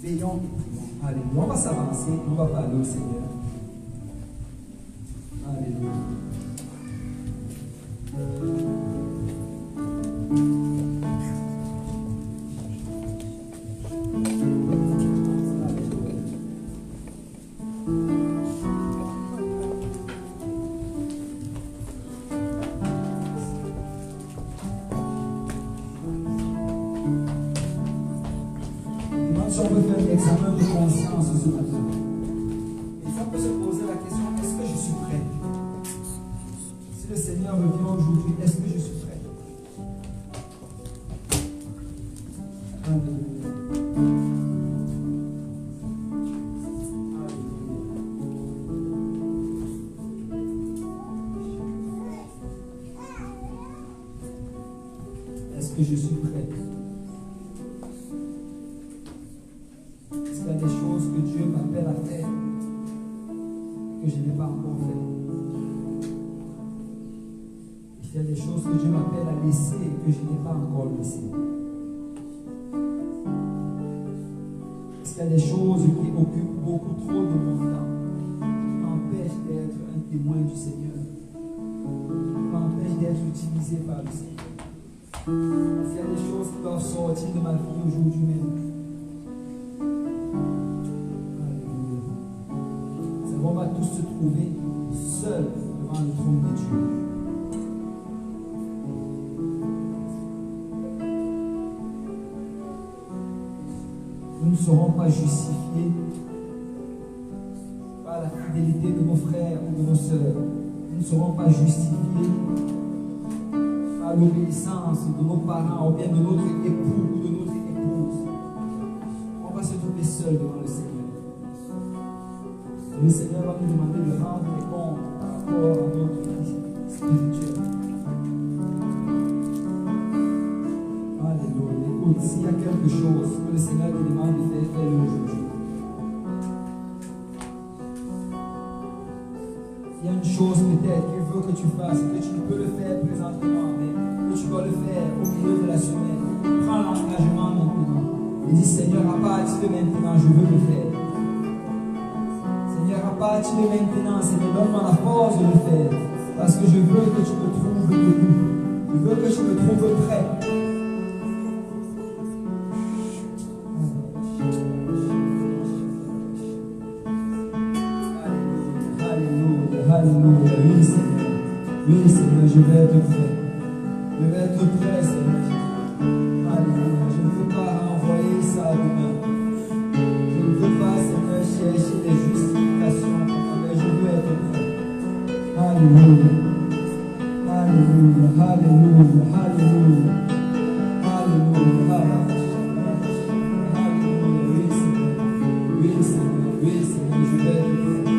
B: Veillons et prions. Alléluia. On va s'avancer, on va parler au Seigneur. Alléluia. Si on veut faire un examen de conscience ce matin, il faut se poser la question, est-ce que je suis prêt? Si le Seigneur revient aujourd'hui, est-ce que je suis prêt? que je suis prêt? Est-ce qu'il y a des choses que Dieu m'appelle à faire que je n'ai pas encore fait? Est-ce qu'il y a des choses que Dieu m'appelle à laisser et que je n'ai pas encore laissé? Est-ce qu'il y a des choses qui occupent beaucoup trop de mon temps, qui m'empêchent d'être un témoin du Seigneur, qui m'empêchent d'être utilisé par le Seigneur? Est-ce qu'il y a des choses qui doivent sortir de ma vie aujourd'hui même? On va tous se trouver seuls devant le trône de Dieu. Nous ne serons pas justifiés par la fidélité de nos frères ou de nos sœurs. Nous ne serons pas justifiés par l'obéissance de nos parents ou bien de notre époux ou de notre épouse. On va se trouver seuls devant le Seigneur. Le Seigneur va nous demander de rendre des comptes par rapport à notre vie spirituelle. Alléluia. Écoute, s'il y a quelque chose que le Seigneur te demande de faire, fais-le aujourd'hui. S'il y a une chose peut-être qu'il veut que tu fasses, que tu peux le faire présentement, mais que tu dois le faire au milieu de la semaine, prends l'engagement maintenant. Et dis, Seigneur, à partir de maintenant, je veux le faire. Seigneur, à partir de maintenant, Seigneur, donne-moi la force de le faire. Parce que je veux que tu me trouves debout. Je veux que tu me trouves prêt. Alléluia, alléluia. Oui, Seigneur. Oui, Seigneur, je vais être prêt. Je vais être prêt, Seigneur. Alléluia. Je ne veux pas renvoyer ça demain. Je ne veux pas, Seigneur, chercher des justifications. Mais je veux être prêt. Alléluia. Alléluia. Alléluia. Alléluia. Alléluia. Alléluia. Oui, Seigneur. Oui, Seigneur. Oui, Seigneur. Je vais être prêt.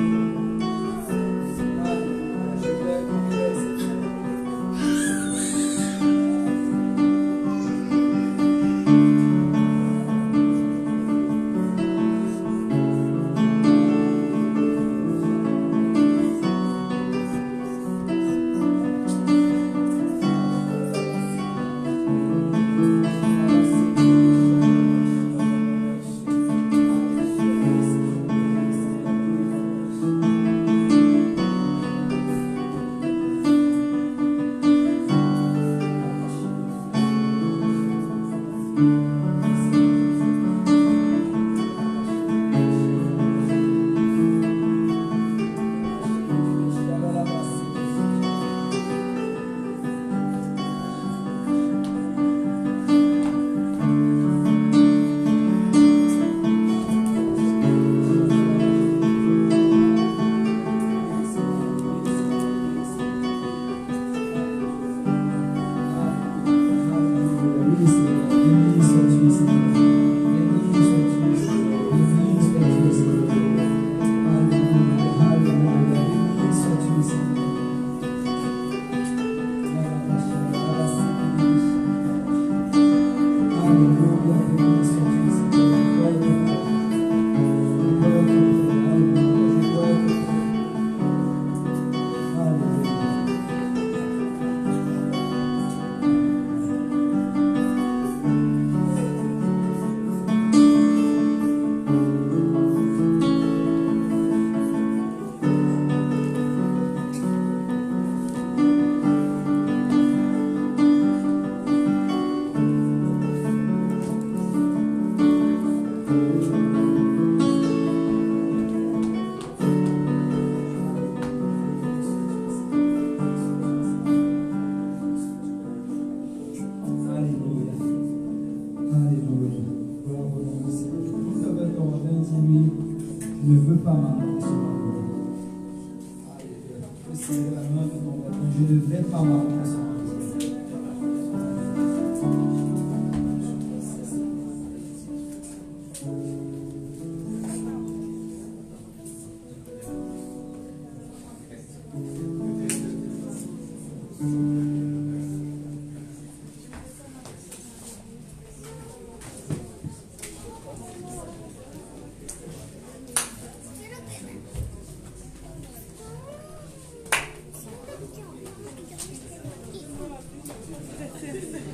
B: Alléluia. Je vais être prêt, Seigneur. ne veux pas m'arrêter sur ma gloire. Alléluia. C'est la main de ton Père. Je ne vais pas m'arrêter sur ma gloire.
C: Gracias.